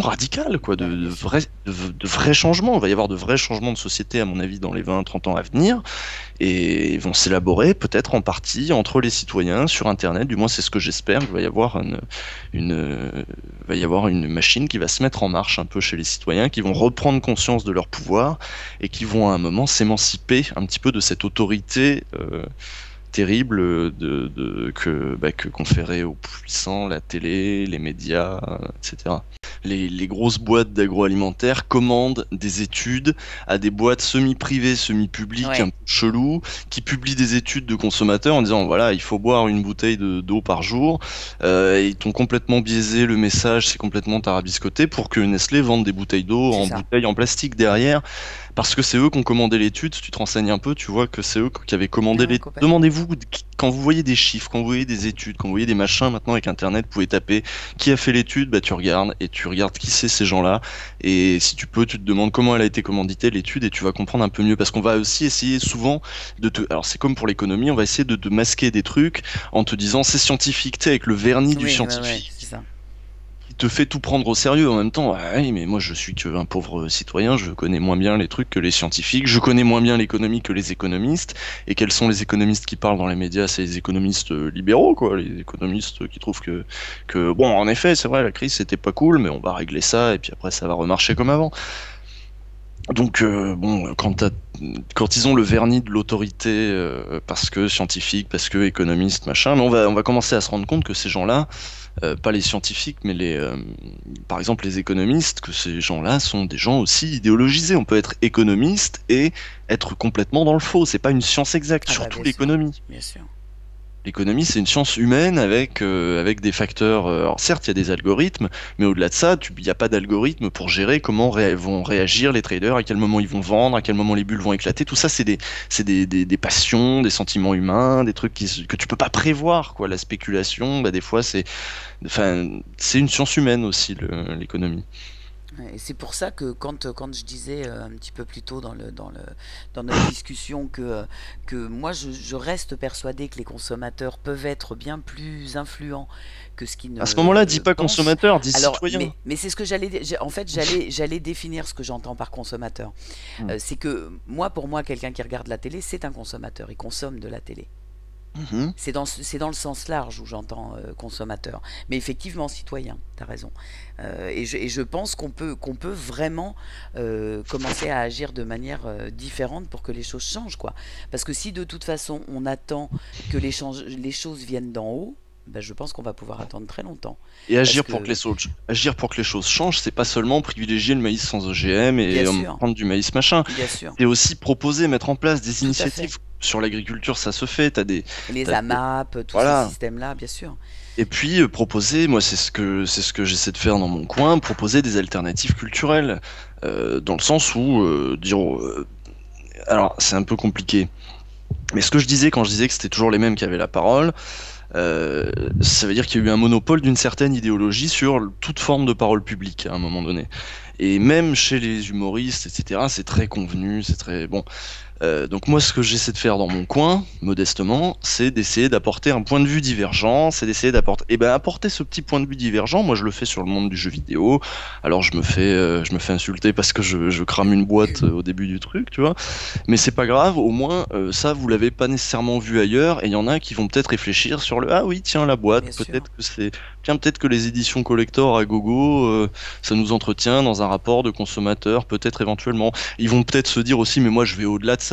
radicales, quoi, Bah, bien sûr. de vrais changements. Il va y avoir de vrais changements de société, à mon avis, dans les 20-30 ans à venir, et ils vont s'élaborer peut-être en partie entre les citoyens sur Internet. Du moins, c'est ce que j'espère. Il va y avoir va y avoir une machine qui va se mettre en marche un peu chez les citoyens, qui vont reprendre conscience de leur pouvoir et qui vont à un moment s'émanciper un petit peu de cette autorité. Terrible que conférait aux puissants la télé, les médias, etc. Les grosses boîtes d'agroalimentaire commandent des études à des boîtes semi-privées, semi-publiques, un Ouais, peu chelou, qui publient des études de consommateurs en disant voilà, il faut boire une bouteille d'eau par jour. Ils t'ont complètement biaisé le message, c'est complètement tarabiscoté pour que Nestlé vende des bouteilles d'eau c'est en ça. bouteilles en plastique derrière, parce que c'est eux qui ont commandé l'étude. Si tu te renseignes un peu, tu vois que c'est eux qui avaient commandé Ouais, l'étude. complètement. Demandez-vous, quand vous voyez des chiffres, quand vous voyez des études, quand vous voyez des machins, maintenant avec Internet, vous pouvez taper qui a fait l'étude, bah tu regardes, et tu regardes qui c'est ces gens-là, et si tu peux, tu te demandes comment elle a été commanditée, l'étude, et tu vas comprendre un peu mieux, parce qu'on va aussi essayer souvent alors c'est comme pour l'économie, on va essayer de masquer des trucs en te disant c'est scientifique, tu sais, avec le vernis du Oui, ouais, ouais, c'est scientifique ça. qui te fait tout prendre au sérieux en même temps. Ah oui, mais moi je suis qu'un pauvre citoyen, je connais moins bien les trucs que les scientifiques, je connais moins bien l'économie que les économistes. Et quels sont les économistes qui parlent dans les médias? C'est les économistes libéraux, quoi, les économistes qui trouvent que bon, en effet, c'est vrai, la crise c'était pas cool, mais on va régler ça et puis après ça va remarcher comme avant. Donc bon, quand ils ont le vernis de l'autorité, parce que scientifique, parce que économiste, machin, mais on va commencer à se rendre compte que ces gens-là, pas les scientifiques, mais par exemple les économistes, que ces gens-là sont des gens aussi idéologisés. On peut être économiste et être complètement dans le faux. C'est pas une science exacte, Ah bah surtout bien sûr, l'économie. bien sûr. L'économie, c'est une science humaine avec des facteurs. Alors certes, il y a des algorithmes, mais au-delà de ça, il n'y a pas d'algorithme pour gérer comment vont réagir les traders, à quel moment ils vont vendre, à quel moment les bulles vont éclater. Tout ça, des passions, des sentiments humains, des trucs que tu peux pas prévoir, quoi. La spéculation, bah, des fois, enfin, c'est une science humaine aussi, l'économie. Ouais, et c'est pour ça que quand je disais un petit peu plus tôt dans notre discussion que moi je reste persuadé que les consommateurs peuvent être bien plus influents que ce qu'ils À ce moment-là, dis ne pas pensent. consommateur, dis Alors, citoyen. mais c'est ce que en fait, j'allais définir ce que j'entends par consommateur. Hmm. C'est que moi, pour moi, quelqu'un qui regarde la télé, c'est un consommateur. Il consomme de la télé. Mhm. C'est dans le sens large où j'entends consommateur. Mais effectivement, citoyen, tu as raison. Et je pense qu'on peut vraiment commencer à agir de manière différente pour que les choses changent, quoi. Parce que si de toute façon on attend que les choses viennent d'en haut, ben, je pense qu'on va pouvoir attendre très longtemps. Et Parce agir que, agir pour que les choses changent, c'est pas seulement privilégier le maïs sans OGM bien et sûr, prendre du maïs machin. bien sûr, C'est aussi proposer, mettre en place des tout à fait. initiatives sur l'agriculture, ça se fait. Les T'as- AMAP, tous ces voilà. systèmes-là, bien sûr. Et puis proposer, moi c'est ce que j'essaie de faire dans mon coin, proposer des alternatives culturelles, dans le sens où alors c'est un peu compliqué. Mais ce que je disais quand je disais que c'était toujours les mêmes qui avaient la parole, euh, ça veut dire qu'il y a eu un monopole d'une certaine idéologie sur toute forme de parole publique à un moment donné. Et même chez les humoristes, etc., c'est très convenu, c'est très bon. Donc moi, ce que j'essaie de faire dans mon coin, modestement, c'est d'essayer d'apporter un point de vue divergent, c'est d'essayer d'apporter, et ben apporter ce petit point de vue divergent. Moi, je le fais sur le monde du jeu vidéo. Alors, je me fais insulter parce que je crame une boîte au début du truc, tu vois. Mais c'est pas grave. Au moins, ça, vous l'avez pas nécessairement vu ailleurs. Et il y en a qui vont peut-être réfléchir sur le, ah oui, tiens la boîte. Bien sûr. Peut-être que c'est, tiens, peut-être que les éditions collector à gogo, ça nous entretient dans un rapport de consommateur, peut-être éventuellement. Ils vont peut-être se dire aussi, mais moi je vais au-delà de ça.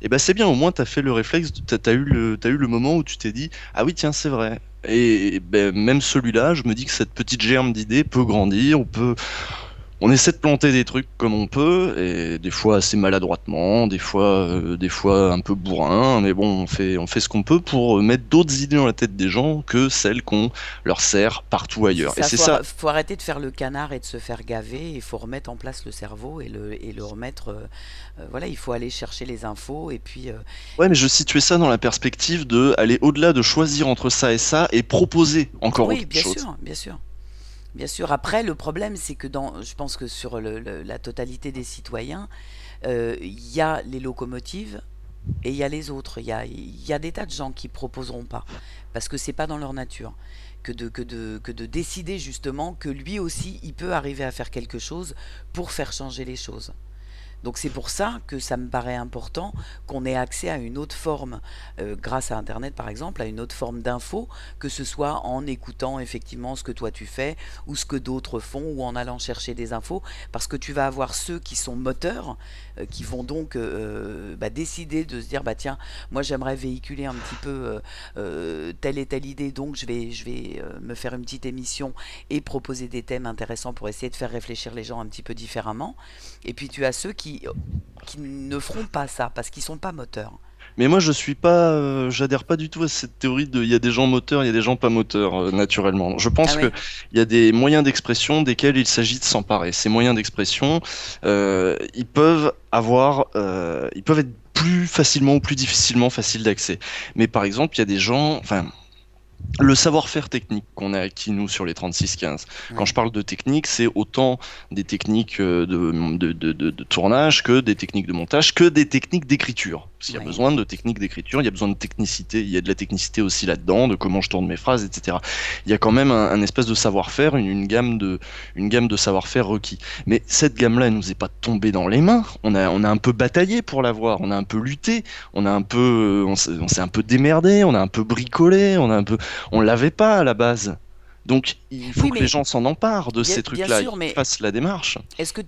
Eh ben c'est bien, au moins t'as fait le réflexe, t'as eu le moment où tu t'es dit, ah oui tiens c'est vrai. Et ben, même celui-là, je me dis que cette petite germe d'idée peut grandir, on essaie de planter des trucs comme on peut, et des fois assez maladroitement, des fois un peu bourrin, mais bon, on fait ce qu'on peut pour mettre d'autres idées dans la tête des gens que celles qu'on leur sert partout C'est ailleurs. Et ça, c'est ça. faut arrêter de faire le canard et de se faire gaver. Il faut remettre en place le cerveau et le remettre. Voilà, il faut aller chercher les infos et puis. Ouais, mais je situais ça dans la perspective de aller au-delà de choisir entre ça et proposer encore Oui, autre bien chose. sûr, bien sûr. Bien sûr. Après, le problème, c'est que je pense que sur la totalité des citoyens, il y a les locomotives et il y a les autres. Il y a des tas de gens qui proposeront pas parce que c'est pas dans leur nature que de décider justement que lui aussi, il peut arriver à faire quelque chose pour faire changer les choses. Donc c'est pour ça que ça me paraît important qu'on ait accès à une autre forme, grâce à Internet par exemple, à une autre forme d'info, que ce soit en écoutant effectivement ce que toi tu fais, ou ce que d'autres font, ou en allant chercher des infos, parce que tu vas avoir ceux qui sont moteurs, qui vont donc bah, décider de se dire, bah tiens, moi j'aimerais véhiculer un petit peu telle et telle idée, donc je vais me faire une petite émission et proposer des thèmes intéressants pour essayer de faire réfléchir les gens un petit peu différemment. Et puis tu as ceux qui ne feront pas ça parce qu'ils sont pas moteurs. Mais moi, je suis pas, j'adhère pas du tout à cette théorie de, il y a des gens moteurs, il y a des gens pas moteurs, naturellement. Je Ah pense que oui, il y a des moyens d'expression desquels il s'agit de s'emparer. Ces moyens d'expression, ils peuvent être plus facilement ou plus difficilement faciles d'accès. Mais par exemple, il y a des gens, enfin, le savoir-faire technique qu'on a acquis nous sur les 36-15. Quand je ouais, parle de technique, c'est autant des techniques de tournage que des techniques de montage, que des techniques d'écriture. S'il y a ouais. besoin de techniques d'écriture, il y a besoin de technicité, il y a de la technicité aussi là-dedans, de comment je tourne mes phrases, etc. Il y a quand même un espèce de savoir-faire, une gamme de savoir-faire requis. Mais cette gamme-là, elle nous est pas tombée dans les mains. On a un peu bataillé pour l'avoir, on a un peu lutté, on s'est un peu démerdé, on a un peu bricolé, on l'avait pas à la base. Donc il faut Oui, que les mais gens s'en emparent de ces bien trucs-là, sûr, qu'ils mais fassent la démarche. est-ce que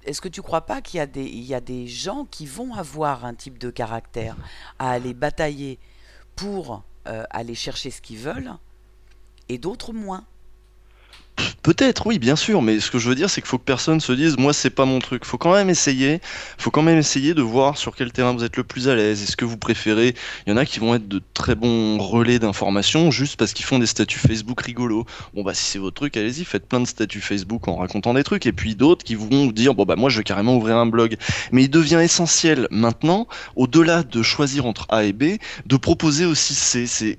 est-ce que tu crois pas qu'il y a il y a des gens qui vont avoir un type de caractère à aller batailler pour aller chercher ce qu'ils veulent et d'autres moins? Peut-être, oui, bien sûr, mais ce que je veux dire, c'est qu'il faut que personne se dise, moi, c'est pas mon truc. Faut quand même essayer de voir sur quel terrain vous êtes le plus à l'aise. Est-ce que vous préférez, il y en a qui vont être de très bons relais d'information juste parce qu'ils font des statuts Facebook rigolos. Bon, bah, si c'est votre truc, allez-y, faites plein de statuts Facebook en racontant des trucs. Et puis d'autres qui vont vous dire, bon, bah, moi, je vais carrément ouvrir un blog. Mais il devient essentiel maintenant, au-delà de choisir entre A et B, de proposer aussi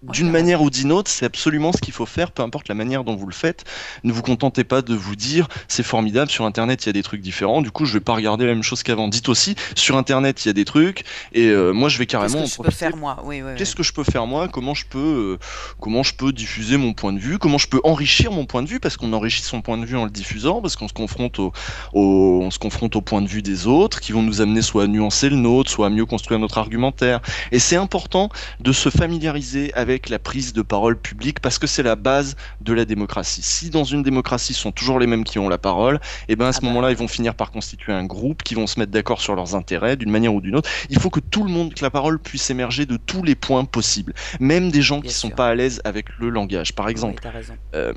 Ouais, d'une t'as manière raison. ou d'une autre, c'est absolument ce qu'il faut faire, peu importe la manière dont vous le faites. Ne vous contentez pas de vous dire, c'est formidable, sur Internet, il y a des trucs différents, du coup, je vais pas regarder la même chose qu'avant. Dites aussi, sur Internet, il y a des trucs, et moi, je vais Qu'est-ce carrément que en je peux profiter. faire moi? Oui, oui, Qu'est-ce oui. que je peux faire moi? Comment je peux diffuser mon point de vue? Comment je peux enrichir mon point de vue? Parce qu'on enrichit son point de vue en le diffusant, parce qu'on se confronte on se confronte au point de vue des autres, qui vont nous amener soit à nuancer le nôtre, soit à mieux construire notre argumentaire. Et c'est important de se familiariser avec la prise de parole publique, parce que c'est la base de la démocratie. Si dans une démocratie, ce sont toujours les mêmes qui ont la parole, et ben à Ah ce moment-là, bah ils vont finir par constituer un groupe qui vont se mettre d'accord sur leurs intérêts d'une manière ou d'une autre. Il faut que tout le monde, que la parole puisse émerger de tous les points possibles, même des gens bien qui sont sûr. pas à l'aise avec le langage. Oui, t'as raison. Euh,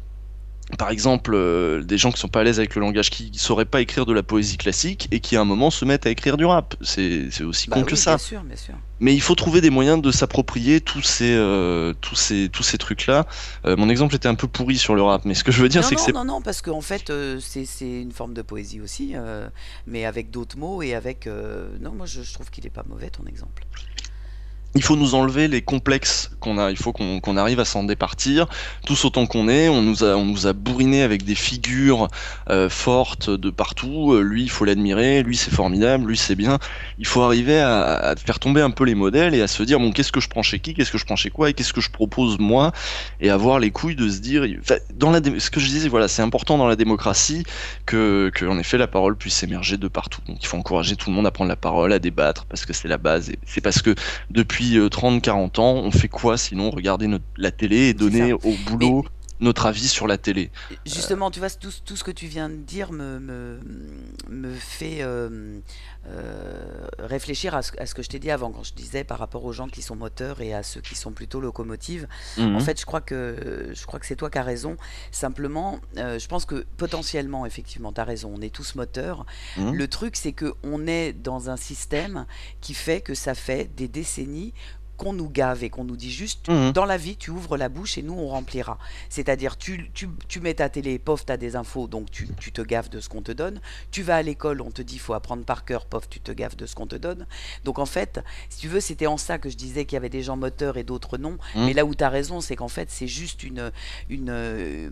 des gens qui sont pas à l'aise avec le langage, qui sauraient pas écrire de la poésie classique et qui à un moment se mettent à écrire du rap. C'est aussi Bah con que oui, bien ça. sûr, bien sûr. Mais il faut trouver des moyens de s'approprier tous ces trucs-là. Mon exemple était un peu pourri sur le rap, mais ce que je veux dire, Non, c'est que non, c'est non, non, parce qu'en fait, c'est une forme de poésie aussi, mais avec d'autres mots et avec... non, moi je trouve qu'il est pas mauvais ton exemple. il faut nous enlever les complexes qu'on a. Il faut qu'on arrive à s'en départir, tous autant qu'on est. On nous a bourriné avec des figures fortes de partout. Lui, il faut l'admirer. Lui, c'est formidable. Lui, c'est bien. Il faut arriver à faire tomber un peu les modèles et à se dire bon, qu'est-ce que je prends chez qui, qu'est-ce que je prends chez quoi et qu'est-ce que je propose moi, et avoir les couilles de se dire. Enfin, ce que je disais, voilà, c'est important dans la démocratie que en effet la parole puisse émerger de partout. Donc, il faut encourager tout le monde à prendre la parole, à débattre, parce que c'est la base. Et c'est parce que depuis 30-40 ans, on fait quoi sinon regarder la télé et C'est ça. donner au Mais boulot notre avis sur la télé. justement, tu vois, tout ce que tu viens de dire me fait réfléchir à ce que je t'ai dit avant, quand je disais par rapport aux gens qui sont moteurs et à ceux qui sont plutôt locomotives. En Mhm, fait, je crois que c'est toi qui as raison. Simplement, je pense que potentiellement, effectivement, tu as raison, on est tous moteurs. mhm, Le truc, c'est qu'on est dans un système qui fait que ça fait des décennies qu'on nous gave et qu'on nous dit juste, mhm. dans la vie, tu ouvres la bouche et nous, on remplira. C'est-à-dire, tu mets ta télé, pof, tu as des infos, donc tu te gaves de ce qu'on te donne. Tu vas à l'école, on te dit, il faut apprendre par cœur, pof, tu te gaves de ce qu'on te donne. Donc en fait, si tu veux, c'était en ça que je disais qu'il y avait des gens moteurs et d'autres non. Mhm. Mais là où tu as raison, c'est qu'en fait, c'est juste une, euh,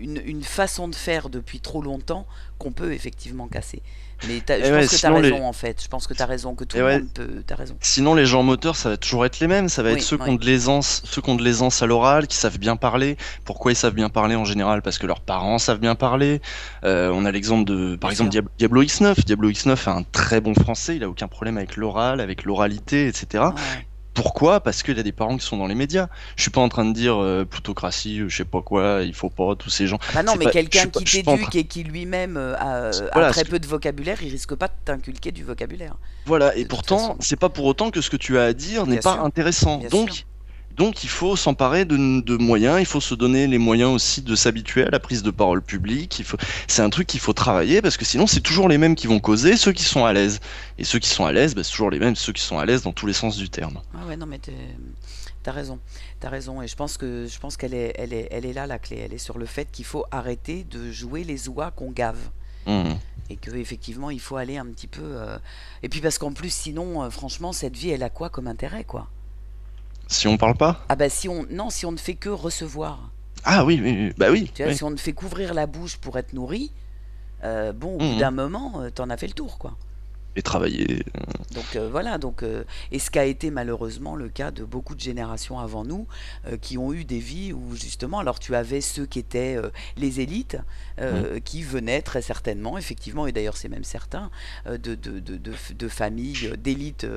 une façon de faire depuis trop longtemps qu'on peut effectivement casser. Mais Et je ouais, pense que tu as raison, en fait. Je pense que tu as raison, que tout et le ouais, monde peut... Tu as raison. sinon les gens moteurs, ça va toujours être les mêmes. Ça va être Oui, ceux qui ont oui, de l'aisance, ceux qui ont de l'aisance à l'oral, qui savent bien parler. Pourquoi ils savent bien parler en général? Parce que leurs parents savent bien parler. On a l'exemple par bien exemple, sûr. Diablo X9. Diablo X9 a un très bon français. Il a aucun problème avec l'oral, avec l'oralité, etc. Ouais. Pourquoi? Parce qu'il y a des parents qui sont dans les médias. Je suis pas en train de dire plutocratie, je sais pas quoi, il faut pas tous ces gens. Ah bah non, C'est mais pas, quelqu'un qui je suis pas en train. t'éduque et qui lui-même a Voilà, très peu de vocabulaire, il risque pas de t'inculquer du vocabulaire, voilà. Et de toute pourtant, façon. c'est pas pour autant que ce que tu as à dire n'est Bien pas sûr, intéressant. bien sûr. Donc, il faut s'emparer de moyens. Il faut se donner les moyens aussi de s'habituer à la prise de parole publique. C'est un truc qu'il faut travailler parce que sinon, c'est toujours les mêmes qui vont causer, ceux qui sont à l'aise. Et ceux qui sont à l'aise, bah, c'est toujours les mêmes, ceux qui sont à l'aise dans tous les sens du terme. Ah ouais, non, mais t'as raison, t'as raison. Et je pense qu'elle est là la clé. Elle est sur le fait qu'il faut arrêter de jouer les oies qu'on gave. Mhm. Et que effectivement, il faut aller un petit peu. Et puis parce qu'en plus, sinon, franchement, cette vie, elle a quoi comme intérêt, quoi? Si on parle pas? Ah bah si on, non, si on ne fait que recevoir. Ah oui, oui, oui. Bah oui, Tu vois, oui. si on ne fait qu'ouvrir la bouche pour être nourri, bon, au bout Mhm. d'un moment, t'en as fait le tour, quoi. Et travailler. Donc voilà, et ce qu'a été malheureusement le cas de beaucoup de générations avant nous, qui ont eu des vies où justement, alors tu avais ceux qui étaient les élites, Mhm. qui venaient très certainement, effectivement, et d'ailleurs c'est même certain, de familles d'élite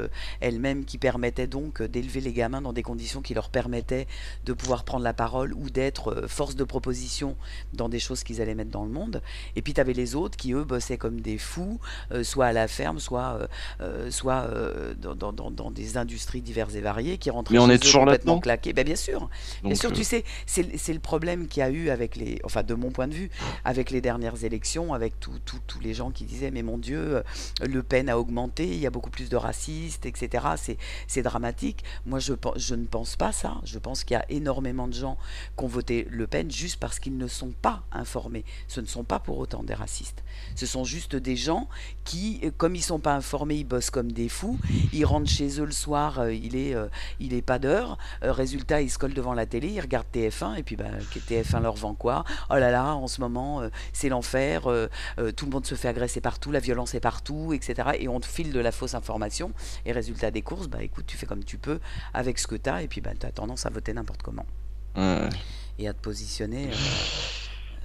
elles-mêmes qui permettaient donc d'élever les gamins dans des conditions qui leur permettaient de pouvoir prendre la parole ou d'être force de proposition dans des choses qu'ils allaient mettre dans le monde. Et puis tu avais les autres qui, eux, bossaient comme des fous, soit à la ferme, soit dans des industries diverses et variées, qui rentraient Mais on chez est eux toujours complètement là-dedans. claqués. Ben, bien Donc, sûr, tu sais, c'est le problème qu'il y a eu avec enfin de mon point de vue, avec les dernières élections, avec tous les gens qui disaient, mais mon Dieu, Le Pen a augmenté, il y a beaucoup plus de racistes, etc. C'est dramatique. Moi, je ne pense pas ça. Je pense qu'il y a énormément de gens qui ont voté Le Pen juste parce qu'ils ne sont pas informés. Ce ne sont pas pour autant des racistes. Ce sont juste des gens qui, comme ils sont sont pas informés, ils bossent comme des fous. Ils rentrent chez eux le soir, il est pas d'heure. Résultat, ils se collent devant la télé, ils regardent TF1 et puis bah, TF1 leur vend quoi? Oh là là, en ce moment, c'est l'enfer. Tout le monde se fait agresser partout, la violence est partout, etc. Et on te file de la fausse information. Et résultat des courses, bah écoute, tu fais comme tu peux avec ce que tu as et puis bah, tu as tendance à voter n'importe comment Ouais. et à te positionner.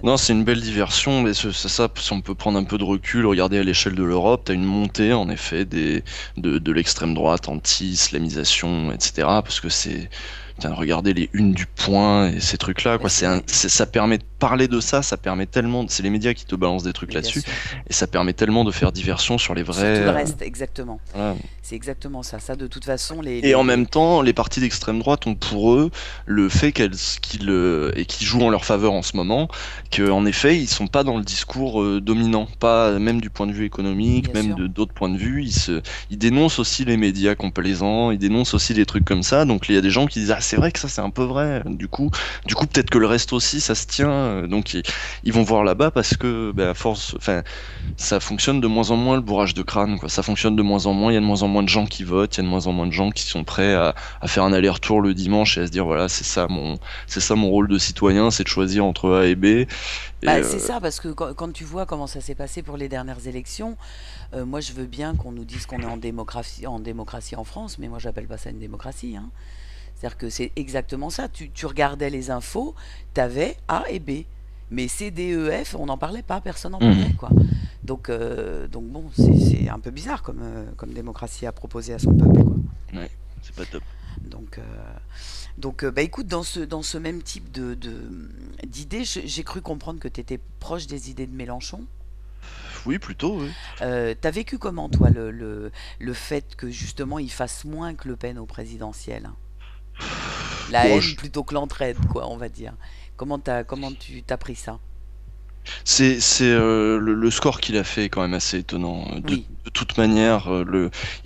Non, c'est une belle diversion, mais c'est ça, si on peut prendre un peu de recul, regarder à l'échelle de l'Europe, t'as une montée, en effet, de l'extrême droite, anti-islamisation, etc. Parce que putain, regardez les unes du Point et ces trucs-là, Mais quoi. c'est, Ça permet de parler de ça, ça permet tellement, c'est les médias qui te balancent des trucs mais bien là-dessus, sûr. et ça permet tellement de faire diversion sur les Sur vrais, tout le reste, exactement. voilà. C'est exactement ça. Ça, de toute façon, Et en même temps, les partis d'extrême droite ont pour eux le fait et qui jouent en leur faveur en ce moment, qu'en effet, ils sont pas dans le discours dominant, pas même du point de vue économique, bien même sûr. de d'autres points de vue. Ils dénoncent aussi les médias complaisants, ils dénoncent aussi des trucs comme ça. Donc il y a des gens qui disent ah c'est vrai que ça c'est un peu vrai. Du coup peut-être que le reste aussi ça se tient. Donc ils vont voir là-bas parce que à force, enfin ça fonctionne de moins en moins le bourrage de crâne, quoi. Ça fonctionne de moins en moins, il y a de moins en moins de gens qui votent, il y a de moins en moins de gens qui sont prêts à faire un aller-retour le dimanche et à se dire voilà, c'est ça mon rôle de citoyen, c'est de choisir entre A et B. Et Bah, c'est ça, parce que quand tu vois comment ça s'est passé pour les dernières élections, moi je veux bien qu'on nous dise qu'on est en démocratie en France, mais moi j'appelle pas ça une démocratie, hein. C'est-à-dire que c'est exactement ça. Tu regardais les infos, t'avais A et B. Mais C, D, E, F, on n'en parlait pas, personne n'en parlait, Mhm. quoi. Donc bon, c'est un peu bizarre comme démocratie à proposer à son peuple, quoi. Ouais, c'est pas top. Donc, bah écoute, dans ce même type d'idées, j'ai cru comprendre que tu étais proche des idées de Mélenchon. Oui, plutôt, oui. T'as vécu comment, toi, le fait que justement il fasse moins que Le Pen au présidentiel? La Bon, haine plutôt que l'entraide, quoi, on va dire. Comment tu t'as pris ça? le score qu'il a fait est quand même assez étonnant. Oui, De toute manière,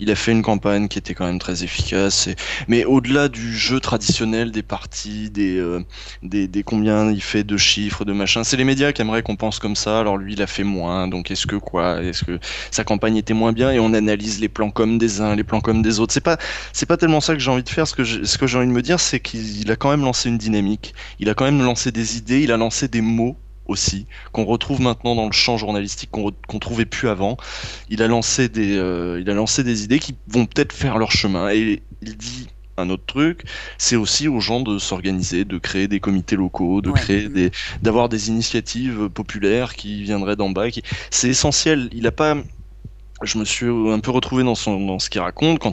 il a fait une campagne qui était quand même très efficace. Mais au-delà du jeu traditionnel des partis, des combien il fait de chiffres, de machin, c'est les médias qui aimeraient qu'on pense comme ça. Alors lui, il a fait moins. Donc est-ce que quoi? Est-ce que sa campagne était moins bien? Et on analyse les plans comme des uns, les plans comme des autres. C'est pas tellement ça que j'ai envie de faire. Ce que j'ai envie de me dire, c'est qu'il a quand même lancé une dynamique. Il a quand même lancé des idées. Il a lancé des mots aussi qu'on retrouve maintenant dans le champ journalistique qu'on trouvait plus avant. Il a lancé des idées qui vont peut-être faire leur chemin. Et il dit un autre truc, c'est aussi aux gens de s'organiser, de créer des comités locaux, ouais. d'avoir des initiatives populaires qui viendraient d'en bas. C'est essentiel. Il a pas, je me suis un peu retrouvé dans ce qu'il raconte quand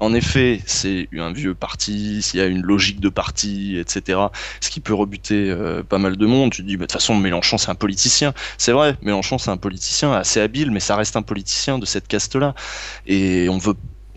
en effet, c'est un vieux parti, s'il y a une logique de parti, etc., ce qui peut rebuter pas mal de monde. Tu te dis, bah, de toute façon, Mélenchon, c'est un politicien. C'est vrai, Mélenchon, c'est un politicien assez habile, mais ça reste un politicien de cette caste-là. Et on veut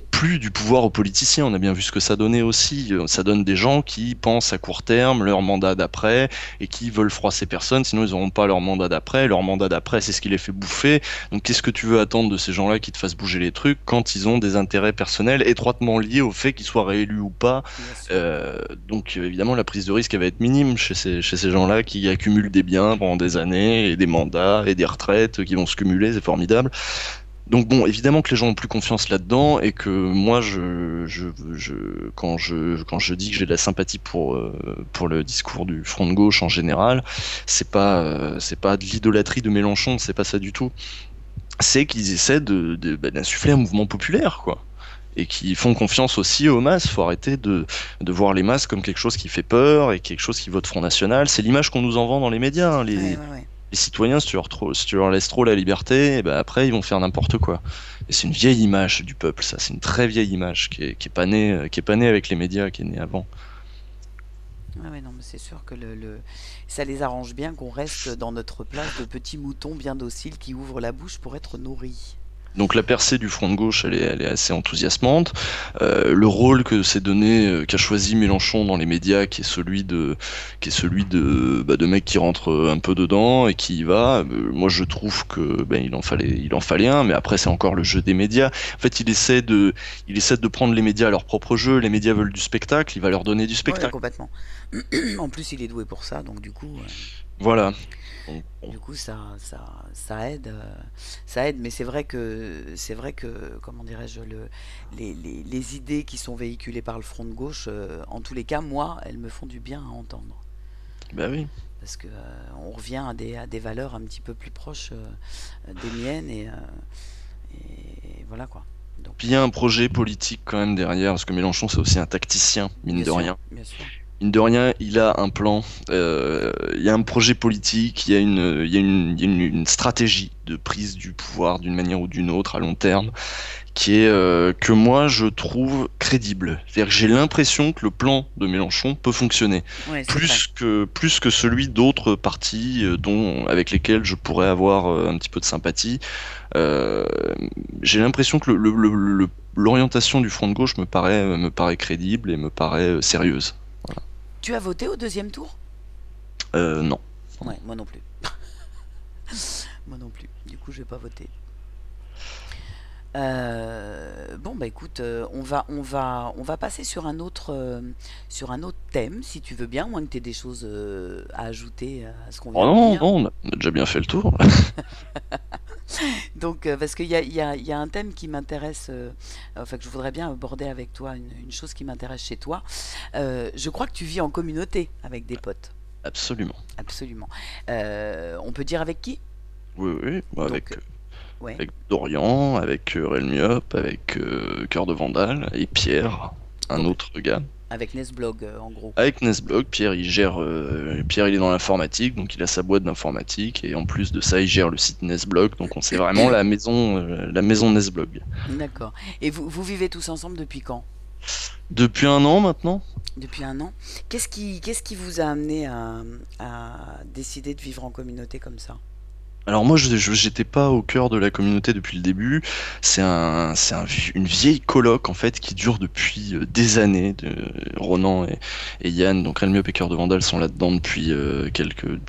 plus du pouvoir aux politiciens. On a bien vu ce que ça donnait aussi. Ça donne des gens qui pensent à court terme, leur mandat d'après, et qui veulent froisser personne, sinon ils n'auront pas leur mandat d'après. Leur mandat d'après, c'est ce qui les fait bouffer. Donc qu'est-ce que tu veux attendre de ces gens-là qui te fassent bouger les trucs quand ils ont des intérêts personnels étroitement liés au fait qu'ils soient réélus ou pas? Bien sûr. Donc évidemment, la prise de risque elle va être minime chez ces gens-là qui accumulent des biens pendant des années, et des mandats, et des retraites qui vont se cumuler, c'est formidable. Donc bon, évidemment que les gens ont plus confiance là-dedans et que moi, quand je dis que j'ai de la sympathie pour le discours du Front de gauche en général, c'est pas de l'idolâtrie de Mélenchon, c'est pas ça du tout. C'est qu'ils essaient d'insuffler un mouvement populaire, quoi. Et qui font confiance aussi aux masses. Faut arrêter de voir les masses comme quelque chose qui fait peur et quelque chose qui vote Front National. C'est l'image qu'on nous en vend dans les médias, hein. Ouais, Les, ouais, ouais. les citoyens, si tu leur laisses trop la liberté, et ben après ils vont faire n'importe quoi. Et c'est une vieille image du peuple, ça. C'est une très vieille image qui est pas née, qui est pas née avec les médias, qui est née avant. Ouais, ouais, non, mais c'est sûr que ça les arrange bien qu'on reste dans notre place de petits moutons bien dociles qui ouvrent la bouche pour être nourris. Donc la percée du front de gauche, elle est assez enthousiasmante. Le rôle que s'est donné, qu'a choisi Mélenchon dans les médias, qui est celui de mec qui rentre un peu dedans et qui y va. Moi, je trouve que il en fallait un, mais après c'est encore le jeu des médias. En fait, il essaie de prendre les médias à leur propre jeu. Les médias veulent du spectacle, il va leur donner du Ouais, spectacle. complètement. En plus, il est doué pour ça, donc du coup. Voilà. Donc, bon. Du coup, ça aide, ça aide. Mais c'est vrai que, comment dirais-je, les idées qui sont véhiculées par le front de gauche, en tous les cas, moi, elles me font du bien à entendre. Bah oui. Parce que on revient à des valeurs un petit peu plus proches des miennes et voilà quoi. Puis Donc, il y a un projet politique quand même derrière, parce que Mélenchon c'est aussi un tacticien, mine bien de sûr, rien. bien sûr. Mine de rien, il a un plan, il y a un projet politique, il y a une stratégie de prise du pouvoir d'une manière ou d'une autre à long terme, qui est que moi je trouve crédible. C'est-à-dire que j'ai l'impression que le plan de Mélenchon peut fonctionner, Ouais, c'est vrai. plus que celui d'autres partis avec lesquels je pourrais avoir un petit peu de sympathie. Euh, j'ai l'impression que l'orientation du front de gauche me paraît crédible et me paraît sérieuse. Tu as voté au deuxième tour? Non. Ouais, moi non plus. Moi non plus. Du coup, je vais pas voter. Bon bah écoute, on va passer sur un autre thème, si tu veux bien, moins que tu aies des choses à ajouter à ce qu'on Oh vient de non, dire. non, on a déjà bien fait le tour. Donc, parce il y a un thème qui m'intéresse, enfin que je voudrais bien aborder avec toi, une chose qui m'intéresse chez toi. Je crois que tu vis en communauté avec des potes, Absolument. absolument. On peut dire avec qui? Oui, oui, moi, Donc, ouais, avec Dorian, avec Relmiop, avec Cœur de Vandal et Pierre, un donc autre gars. avec Nesblog en gros. Avec Nesblog, Pierre il est dans l'informatique, donc il a sa boîte d'informatique, et en plus de ça, il gère le site Nesblog, donc on sait vraiment la maison Nesblog. D'accord. Et vous vivez tous ensemble depuis quand? Depuis un an maintenant. Depuis un an. Qu'est-ce qui vous a amené à décider de vivre en communauté comme ça? Alors moi, j'étais pas au cœur de la communauté depuis le début. Une vieille coloc en fait qui dure depuis des années. Ronan et Yann, donc Relmiop et Cœur de Vandal sont là-dedans depuis je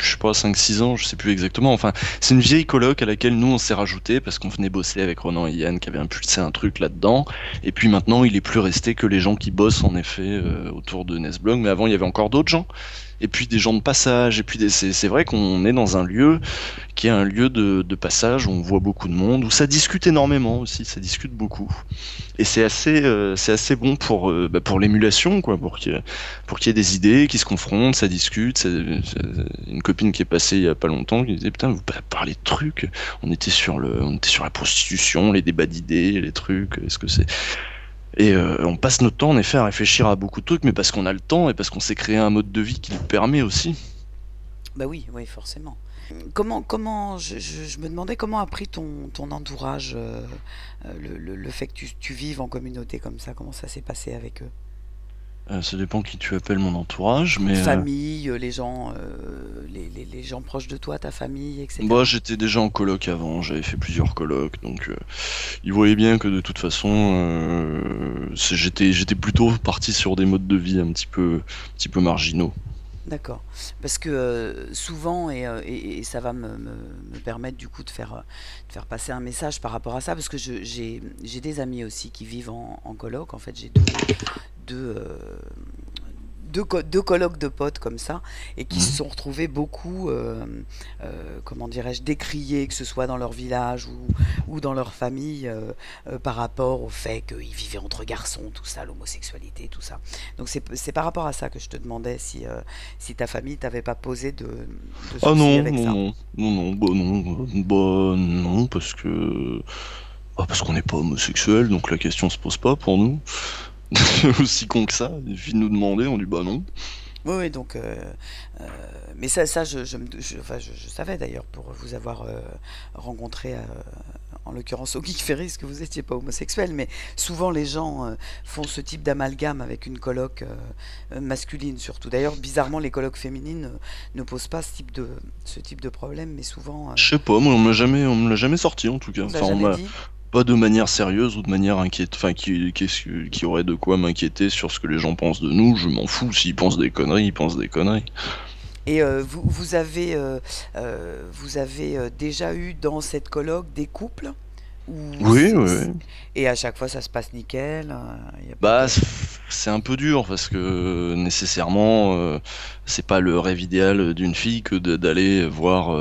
sais pas, 5 6 ans, je sais plus exactement. Enfin, c'est une vieille coloc à laquelle nous on s'est rajouté parce qu'on venait bosser avec Ronan et Yann qui avaient impulsé un truc là-dedans. Et puis maintenant, il est plus resté que les gens qui bossent en effet autour de Nesblog. Mais avant, il y avait encore d'autres gens. Et puis des gens de passage. Et puis c'est vrai qu'on est dans un lieu qui est un lieu de passage où on voit beaucoup de monde, où ça discute énormément aussi, ça discute beaucoup. Et c'est assez bon pour l'émulation, quoi, pour qu'il y ait des idées qui se confrontent, ça discute. Une copine qui est passée il y a pas longtemps qui disait putain, vous parlez de trucs, on était sur la prostitution, les débats d'idées, les trucs, est-ce que c'est. Et on passe notre temps en effet à réfléchir à beaucoup de trucs, mais parce qu'on a le temps et parce qu'on s'est créé un mode de vie qui le permet aussi. Bah oui, oui, forcément. Je me demandais comment a pris ton entourage, le fait que tu vives en communauté comme ça, comment ça s'est passé avec eux? Ça dépend qui tu appelles mon entourage, mais Famille, les gens proches de toi, ta famille, moi, etc. j'étais déjà en coloc avant, j'avais fait plusieurs colocs, donc ils voyaient bien que de toute façon, j'étais plutôt parti sur des modes de vie un petit peu marginaux. D'accord. Parce que souvent, et ça va me permettre du coup de faire passer un message par rapport à ça, parce que j'ai des amis aussi qui vivent en coloc. En fait, j'ai deux, deux colloques de potes comme ça, et qui se Mhm. sont retrouvés beaucoup, comment dirais-je, décriés, que ce soit dans leur village ou dans leur famille, par rapport au fait qu'ils vivaient entre garçons, tout ça, l'homosexualité, tout ça. Donc c'est par rapport à ça que je te demandais si, si ta famille t'avait pas posé de Ah soucis non, avec non, ça. non, non, non, non, parce qu'on n'est pas homosexuel, donc la question se pose pas pour nous. Aussi con que ça, il suffit de nous demander, on dit bah non. Oui, oui, donc, euh, mais ça, enfin, je savais d'ailleurs pour vous avoir rencontré, en l'occurrence au Geek Ferris, que vous étiez pas homosexuel, mais souvent les gens font ce type d'amalgame avec une coloc masculine surtout. D'ailleurs, bizarrement, les colocs féminines ne posent pas ce type de problème, mais souvent, Je sais pas, moi on me l'a jamais sorti en tout cas. on ne l'a Enfin, on jamais m'a dit. pas de manière sérieuse ou de manière inquiète, enfin qui aurait de quoi m'inquiéter sur ce que les gens pensent de nous, je m'en fous. S'ils pensent des conneries, ils pensent des conneries. Et vous avez déjà eu dans cette coloc des couples? Ou Oui, oui, oui. et à chaque fois ça se passe nickel, y a pas Bah, de... c'est un peu dur parce que nécessairement, c'est pas le rêve idéal d'une fille que d'aller voir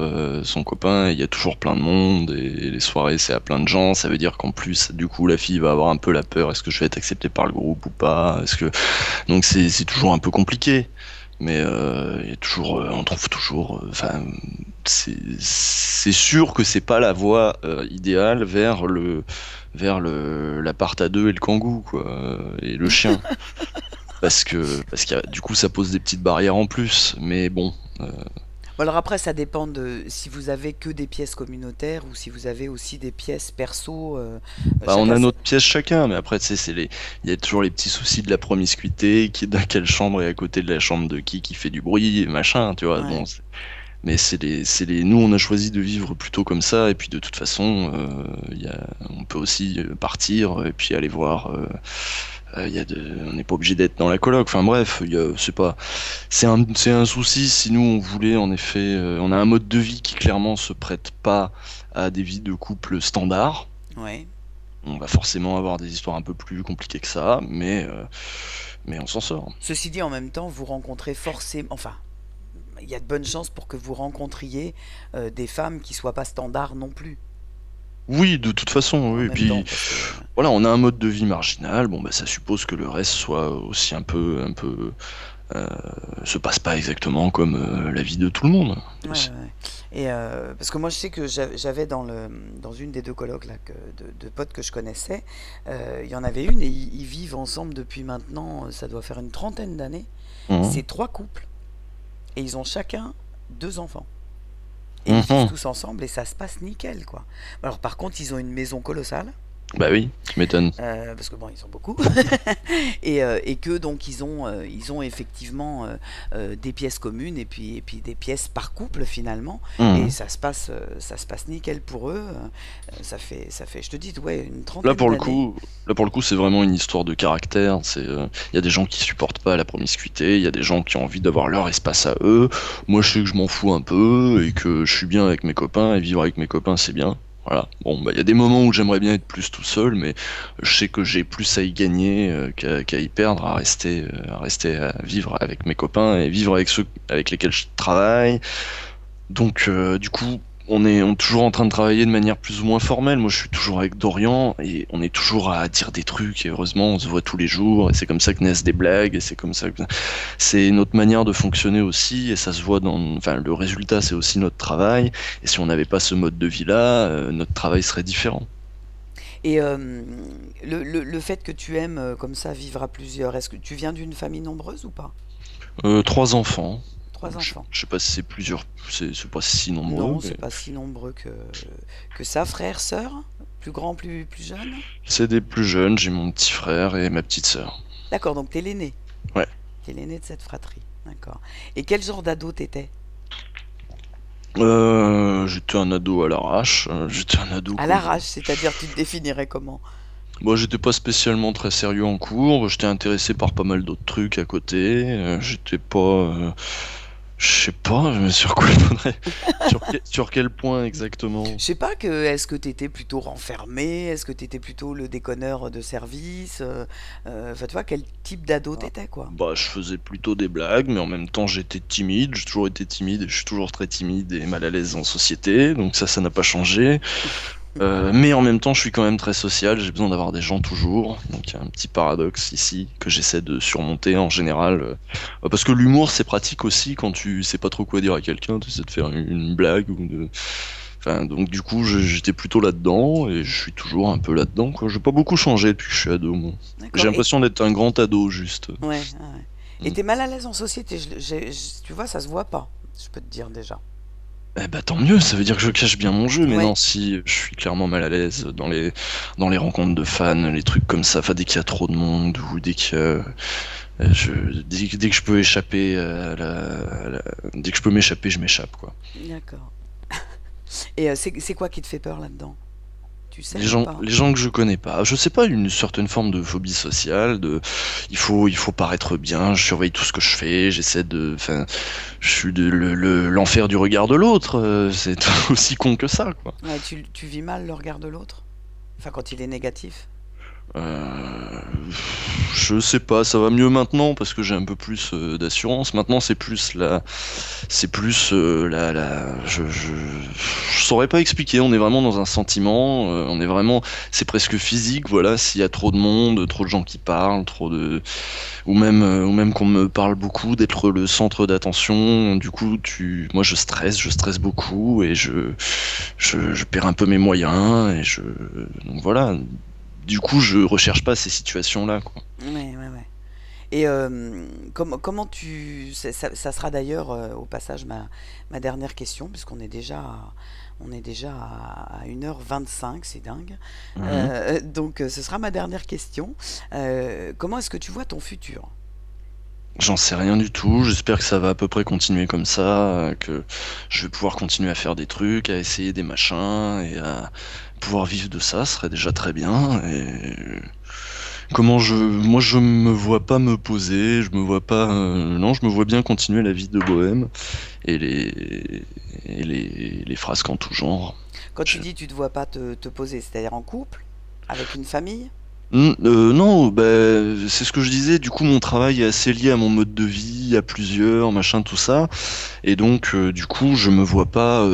son copain. Il y a toujours plein de monde et les soirées c'est à plein de gens. Ça veut dire qu'en plus, du coup, la fille va avoir un peu la peur. Est-ce que je vais être accepté par le groupe ou pas? Est-ce que donc c'est toujours un peu compliqué. Mais il y a toujours, on trouve toujours. Enfin, c'est sûr que c'est pas la voie idéale vers l'appart à deux et le kangou quoi et le chien parce que du coup ça pose des petites barrières en plus. Mais bon, euh, Bon, alors après ça dépend de si vous avez que des pièces communautaires ou si vous avez aussi des pièces perso, bah, on chacun a sa- notre pièce chacun. Mais après tu sais il y a toujours les petits soucis de la promiscuité, qui dans quelle chambre est à côté de la chambre de qui fait du bruit et machin, tu vois. Ouais. Bon, mais nous on a choisi de vivre plutôt comme ça et puis de toute façon on peut aussi partir et puis aller voir. On n'est pas obligé d'être dans la coloc. Enfin bref, c'est pas, c'est un souci si nous on voulait en effet, on a un mode de vie qui clairement se prête pas à des vies de couple standard. Ouais. On va forcément avoir des histoires un peu plus compliquées que ça, mais on s'en sort. Ceci dit, en même temps, vous rencontrez forcément, enfin, il y a de bonnes chances pour que vous rencontriez des femmes qui soient pas standards non plus Oui, de toute façon, en oui. Et même puis temps, parce que voilà, on a un mode de vie marginal. Bon, bah ça suppose que le reste soit aussi un peu, euh, se passe pas exactement comme la vie de tout le monde ouais, ouais, aussi. ouais. Et parce que moi, je sais que j'avais dans une des deux colocs là, de potes que je connaissais, il y en avait une et ils vivent ensemble depuis maintenant, ça doit faire une trentaine d'années. Mhm. C'est trois couples et ils ont chacun deux enfants. Et ils vivent Mhm. tous ensemble et ça se passe nickel, quoi. Alors par contre, ils ont une maison colossale. Bah oui, tu m'étonnes. Parce que bon, ils sont beaucoup, et que donc ils ont effectivement des pièces communes et puis des pièces par couple finalement, et Mhm. ça se passe nickel pour eux. Ça fait, je te dis, ouais, une Là trentaine pour le d'années. coup, là pour le coup, c'est vraiment une histoire de caractère. Il y a des gens qui supportent pas la promiscuité, il y a des gens qui ont envie d'avoir leur espace à eux. Moi, je sais que je m'en fous un peu et que je suis bien avec mes copains et vivre avec mes copains, c'est bien. Voilà. Bon, bah, il y a des moments où j'aimerais bien être plus tout seul, mais je sais que j'ai plus à y gagner qu'à y perdre, à rester à vivre avec mes copains et vivre avec ceux avec lesquels je travaille. Donc, du coup, on est toujours en train de travailler de manière plus ou moins formelle. Moi, je suis toujours avec Dorian et on est toujours à dire des trucs. Et heureusement, on se voit tous les jours. Et c'est comme ça que naissent des blagues. Et c'est comme ça que c'est notre manière de fonctionner aussi. Et ça se voit enfin, le résultat, c'est aussi notre travail. Et si on n'avait pas ce mode de vie-là, notre travail serait différent. Et le fait que tu aimes comme ça vivre à plusieurs, est-ce que tu viens d'une famille nombreuse ou pas? Trois enfants. Trois enfants. Je sais pas si c'est plusieurs, c'est pas si nombreux, Non, mais c'est pas si nombreux que ça. Frères, sœurs, plus grand, plus jeune. c'est des plus jeunes. J'ai mon petit frère et ma petite sœur. D'accord, donc t'es l'aîné. Ouais. T'es l'aîné de cette fratrie. D'accord. Et quel genre d'ado t'étais? J'étais un ado à l'arrache. J'étais un ado À comme. l'arrache, c'est-à-dire tu te définirais comment? Moi, j'étais pas spécialement très sérieux en cours. J'étais intéressé par pas mal d'autres trucs à côté. J'étais pas. Je sais pas, sur quoi il faudrait. Sur quel point exactement? Je sais pas, est-ce que t'étais plutôt renfermé? Est-ce que t'étais plutôt le déconneur de service? Enfin, tu vois, quel type d'ado Ah, t'étais, quoi? bah, je faisais plutôt des blagues, mais en même temps, j'étais timide. J'ai toujours été timide et je suis toujours très timide et mal à l'aise en société. Donc ça n'a pas changé. Mais en même temps, je suis quand même très social, j'ai besoin d'avoir des gens toujours. Donc il y a un petit paradoxe ici que j'essaie de surmonter en général. Parce que l'humour, c'est pratique aussi quand tu sais pas trop quoi dire à quelqu'un, tu essaies de faire une blague ou de... Enfin, donc du coup, j'étais plutôt là-dedans et je suis toujours un peu là-dedans, quoi. J'ai pas beaucoup changé depuis que je suis ado, moi. J'ai D'accord. Et l'impression d'être un grand ado, juste. ouais, ouais, ouais. Et Mm. t'es mal à l'aise en société, tu vois, ça se voit pas. Je peux te dire déjà. Eh bah tant mieux, ça veut dire que je cache bien mon jeu, mais non, Ouais. si je suis clairement mal à l'aise dans les rencontres de fans, les trucs comme ça, enfin dès qu'il y a trop de monde ou dès que dès que je peux échapper dès que je peux m'échapper, je m'échappe quoi. D'accord. Et c'est quoi qui te fait peur là-dedans? Tu sais ou pas? Les gens que je connais pas, je sais pas, une certaine forme de phobie sociale, il faut paraître bien, je surveille tout ce que je fais, enfin, je suis l'enfer du regard de l'autre, c'est aussi con que ça quoi. Ouais, tu vis mal le regard de l'autre? Enfin, quand il est négatif. Euh, je sais pas, ça va mieux maintenant parce que j'ai un peu plus d'assurance. Maintenant, c'est plus je saurais pas expliquer. On est vraiment dans un sentiment. On est vraiment, c'est presque physique. Voilà, s'il y a trop de monde, trop de gens qui parlent, ou même qu'on me parle beaucoup, d'être le centre d'attention. Du coup, moi, je stresse beaucoup et je perds un peu mes moyens donc voilà. Du coup, je recherche pas ces situations-là, quoi. Ouais, ouais, ouais. Et comment ça sera d'ailleurs au passage ma dernière question, puisqu'on est déjà on est déjà à 1h25, c'est dingue. Mhm. Donc ce sera ma dernière question. Comment est-ce que tu vois ton futur? J'en sais rien du tout. J'espère que ça va à peu près continuer comme ça, que je vais pouvoir continuer à faire des trucs, à essayer des machins et à pouvoir vivre de ça, ce serait déjà très bien. Moi, je me vois pas me poser, je me vois pas, non, je me vois bien continuer la vie de bohème et les frasques en tout genre. Quand tu dis tu ne te vois pas te poser, c'est-à-dire en couple, avec une famille? Non, bah, c'est ce que je disais. Du coup, mon travail est assez lié à mon mode de vie, à plusieurs, machin, tout ça. Et donc, du coup, je me vois pas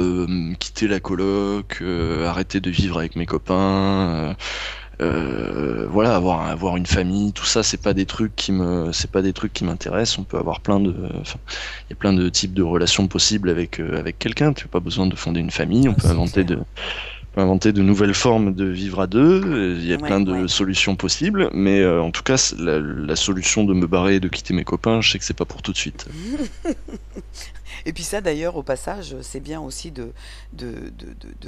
quitter la coloc, arrêter de vivre avec mes copains. Voilà, avoir une famille, tout ça, c'est pas des trucs qui m'intéressent. On peut avoir enfin, il y a plein de types de relations possibles avec quelqu'un. Tu n'as pas besoin de fonder une famille. Ah, c'est clair. On peut inventer de nouvelles formes de vivre à deux. Il y a Ouais, plein de ouais. solutions possibles, mais en tout cas, la solution de me barrer et de quitter mes copains, je sais que c'est pas pour tout de suite. Et puis ça d'ailleurs au passage, c'est bien aussi de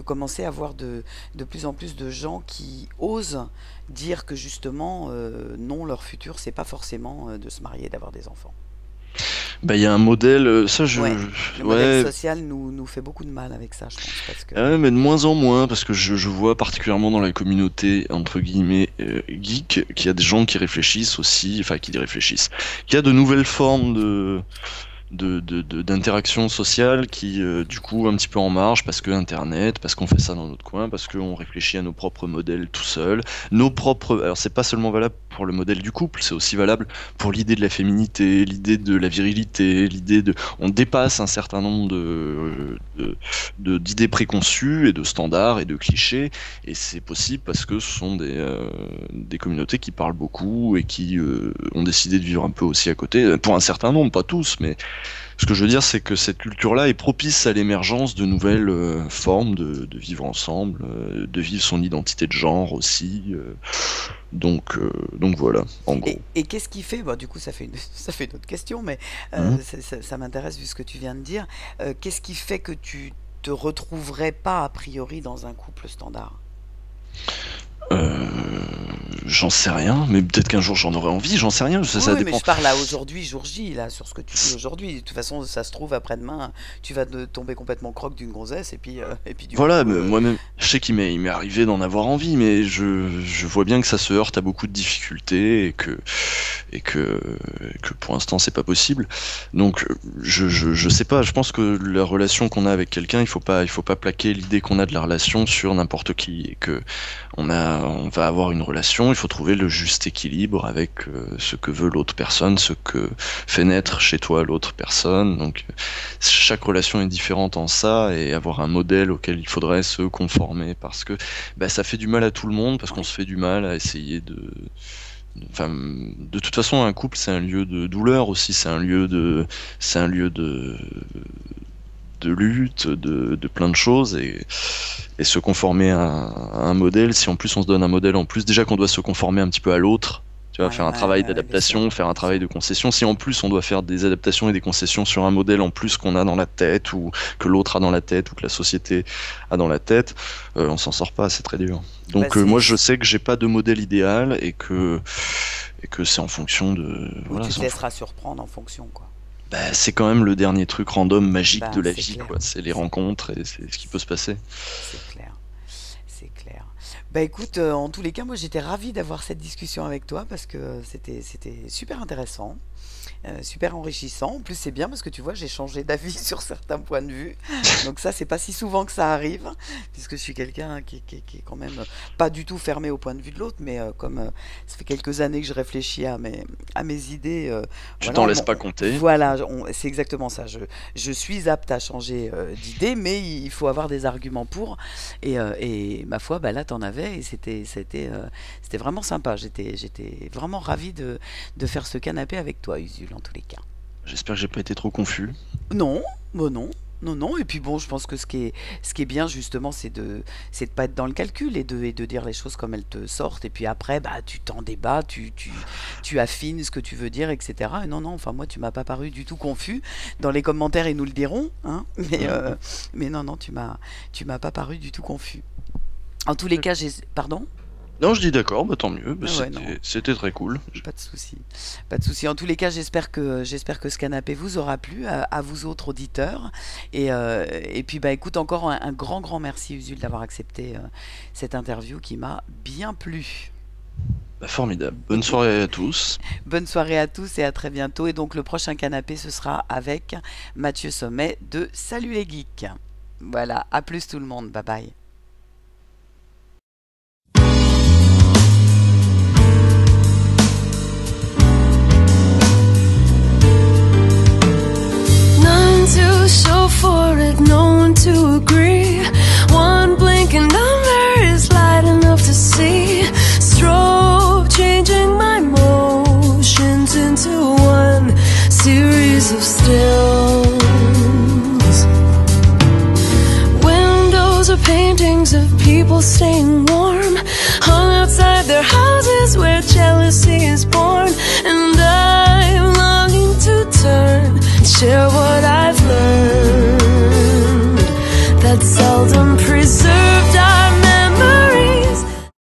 commencer à voir de plus en plus de gens qui osent dire que justement non, leur futur c'est pas forcément de se marier, d'avoir des enfants. Bah, il y a un modèle, Ouais, le modèle ouais, social nous fait beaucoup de mal avec ça, je pense, parce que mais de moins en moins, parce que je vois particulièrement dans la communauté, entre guillemets, geek, qu'il y a des gens qui réfléchissent aussi, enfin, qui réfléchissent, qu'il y a de nouvelles formes d'interaction sociale qui, du coup, un petit peu en marge parce que Internet, parce qu'on fait ça dans notre coin, parce qu'on réfléchit à nos propres modèles tout seul, nos propres. Alors, c'est pas seulement valable pour le modèle du couple, c'est aussi valable pour l'idée de la féminité, l'idée de la virilité, l'idée de. On dépasse un certain nombre d'idées préconçues et de standards et de clichés, et c'est possible parce que ce sont des communautés qui parlent beaucoup et qui ont décidé de vivre un peu aussi à côté, pour un certain nombre, pas tous, mais ce que je veux dire, c'est que cette culture-là est propice à l'émergence de nouvelles formes de vivre ensemble, de vivre son identité de genre aussi. Donc voilà, en gros. et qu'est-ce qui fait, bon, du coup ça fait ça fait une autre question, mais Mhm. ça m'intéresse vu ce que tu viens de dire. Qu'est-ce qui fait que tu te retrouverais pas a priori dans un couple standard? Euh, J'en sais rien, mais peut-être qu'un jour j'en aurai envie, j'en sais rien, Oui, ça oui, mais dépend. je parle à aujourd'hui, jour J, là, sur ce que tu vis aujourd'hui. De toute façon, ça se trouve, après-demain, tu vas tomber complètement croque d'une grossesse, et puis du Voilà, coup, mais moi-même, je sais il m'est arrivé d'en avoir envie, mais je vois bien que ça se heurte à beaucoup de difficultés et que pour l'instant c'est pas possible. Donc je sais pas, je pense que la relation qu'on a avec quelqu'un, il faut pas plaquer l'idée qu'on a de la relation sur n'importe qui et que on va avoir une relation, il faut trouver le juste équilibre avec ce que veut l'autre personne, ce que fait naître chez toi l'autre personne. Donc chaque relation est différente en ça et avoir un modèle auquel il faudrait se conformer parce que bah, ça fait du mal à tout le monde parce qu'on ouais, se fait du mal à essayer enfin, de toute façon, un couple, c'est un lieu de douleur aussi, c'est un lieu de lutte, de plein de choses, et se conformer à un modèle, si en plus on se donne un modèle, en plus déjà qu'on doit se conformer un petit peu à l'autre, tu vois, ouais, faire un ouais, travail ouais, ouais, bien sûr, d'adaptation, faire un bien sûr. travail de concession, si en plus on doit faire des adaptations et des concessions sur un modèle en plus qu'on a dans la tête, ou que l'autre a dans la tête, ou que la société a dans la tête, on s'en sort pas, c'est très dur. Bah, Donc moi je sais que j'ai pas de modèle idéal et que c'est en fonction de oui, voilà, tu te laisseras surprendre en fonction, quoi. bah, c'est quand même le dernier truc random magique de Ben, la c'est vie, clair, quoi. C'est les c'est rencontres et c'est ce qui peut se passer. c'est clair, c'est clair. Bah écoute, en tous les cas, moi j'étais ravie d'avoir cette discussion avec toi parce que c'était super intéressant. super enrichissant. En plus, c'est bien parce que tu vois, j'ai changé d'avis sur certains points de vue. Donc ça, c'est pas si souvent que ça arrive, puisque je suis quelqu'un qui est quand même pas du tout fermé au point de vue de l'autre, mais comme ça fait quelques années que je réfléchis à mes idées, Tu voilà, t'en laisses pas compter. voilà, c'est exactement ça. Je suis apte à changer d'idée, mais il faut avoir des arguments pour. Et ma foi, bah là, t'en avais, et c'était vraiment sympa. J'étais vraiment ravi de faire ce canapé avec toi, Usul, en tous les cas. J'espère que j'ai pas été trop confus. Non, bon non. Non, non, et puis bon, je pense que ce qui est bien justement, c'est de pas être dans le calcul et de dire les choses comme elles te sortent, et puis après, bah, tu t'en débats, tu affines ce que tu veux dire, etc. Et non, non, enfin, moi, tu m'as pas paru du tout confus. Dans les commentaires, ils nous le diront, hein, mais non, non, tu m'as pas paru du tout confus. En tous les cas, pardon? Non, je dis d'accord, bah tant mieux, bah, Ah ouais, non. c'était très cool. Pas de souci, pas de souci. En tous les cas, j'espère que ce canapé vous aura plu, à vous autres auditeurs. Et puis bah écoute, encore un grand grand merci Usul d'avoir accepté cette interview qui m'a bien plu. Bah, formidable. Bonne soirée à tous. Bonne soirée à tous et à très bientôt. Et donc le prochain canapé, ce sera avec Mathieu Sommet de Salut les geeks. Voilà, à plus tout le monde, bye bye. To show for it, no one to agree. One blinking number is light enough to see. Strobe changing my motions into one series of stills. Windows are paintings of people staying warm.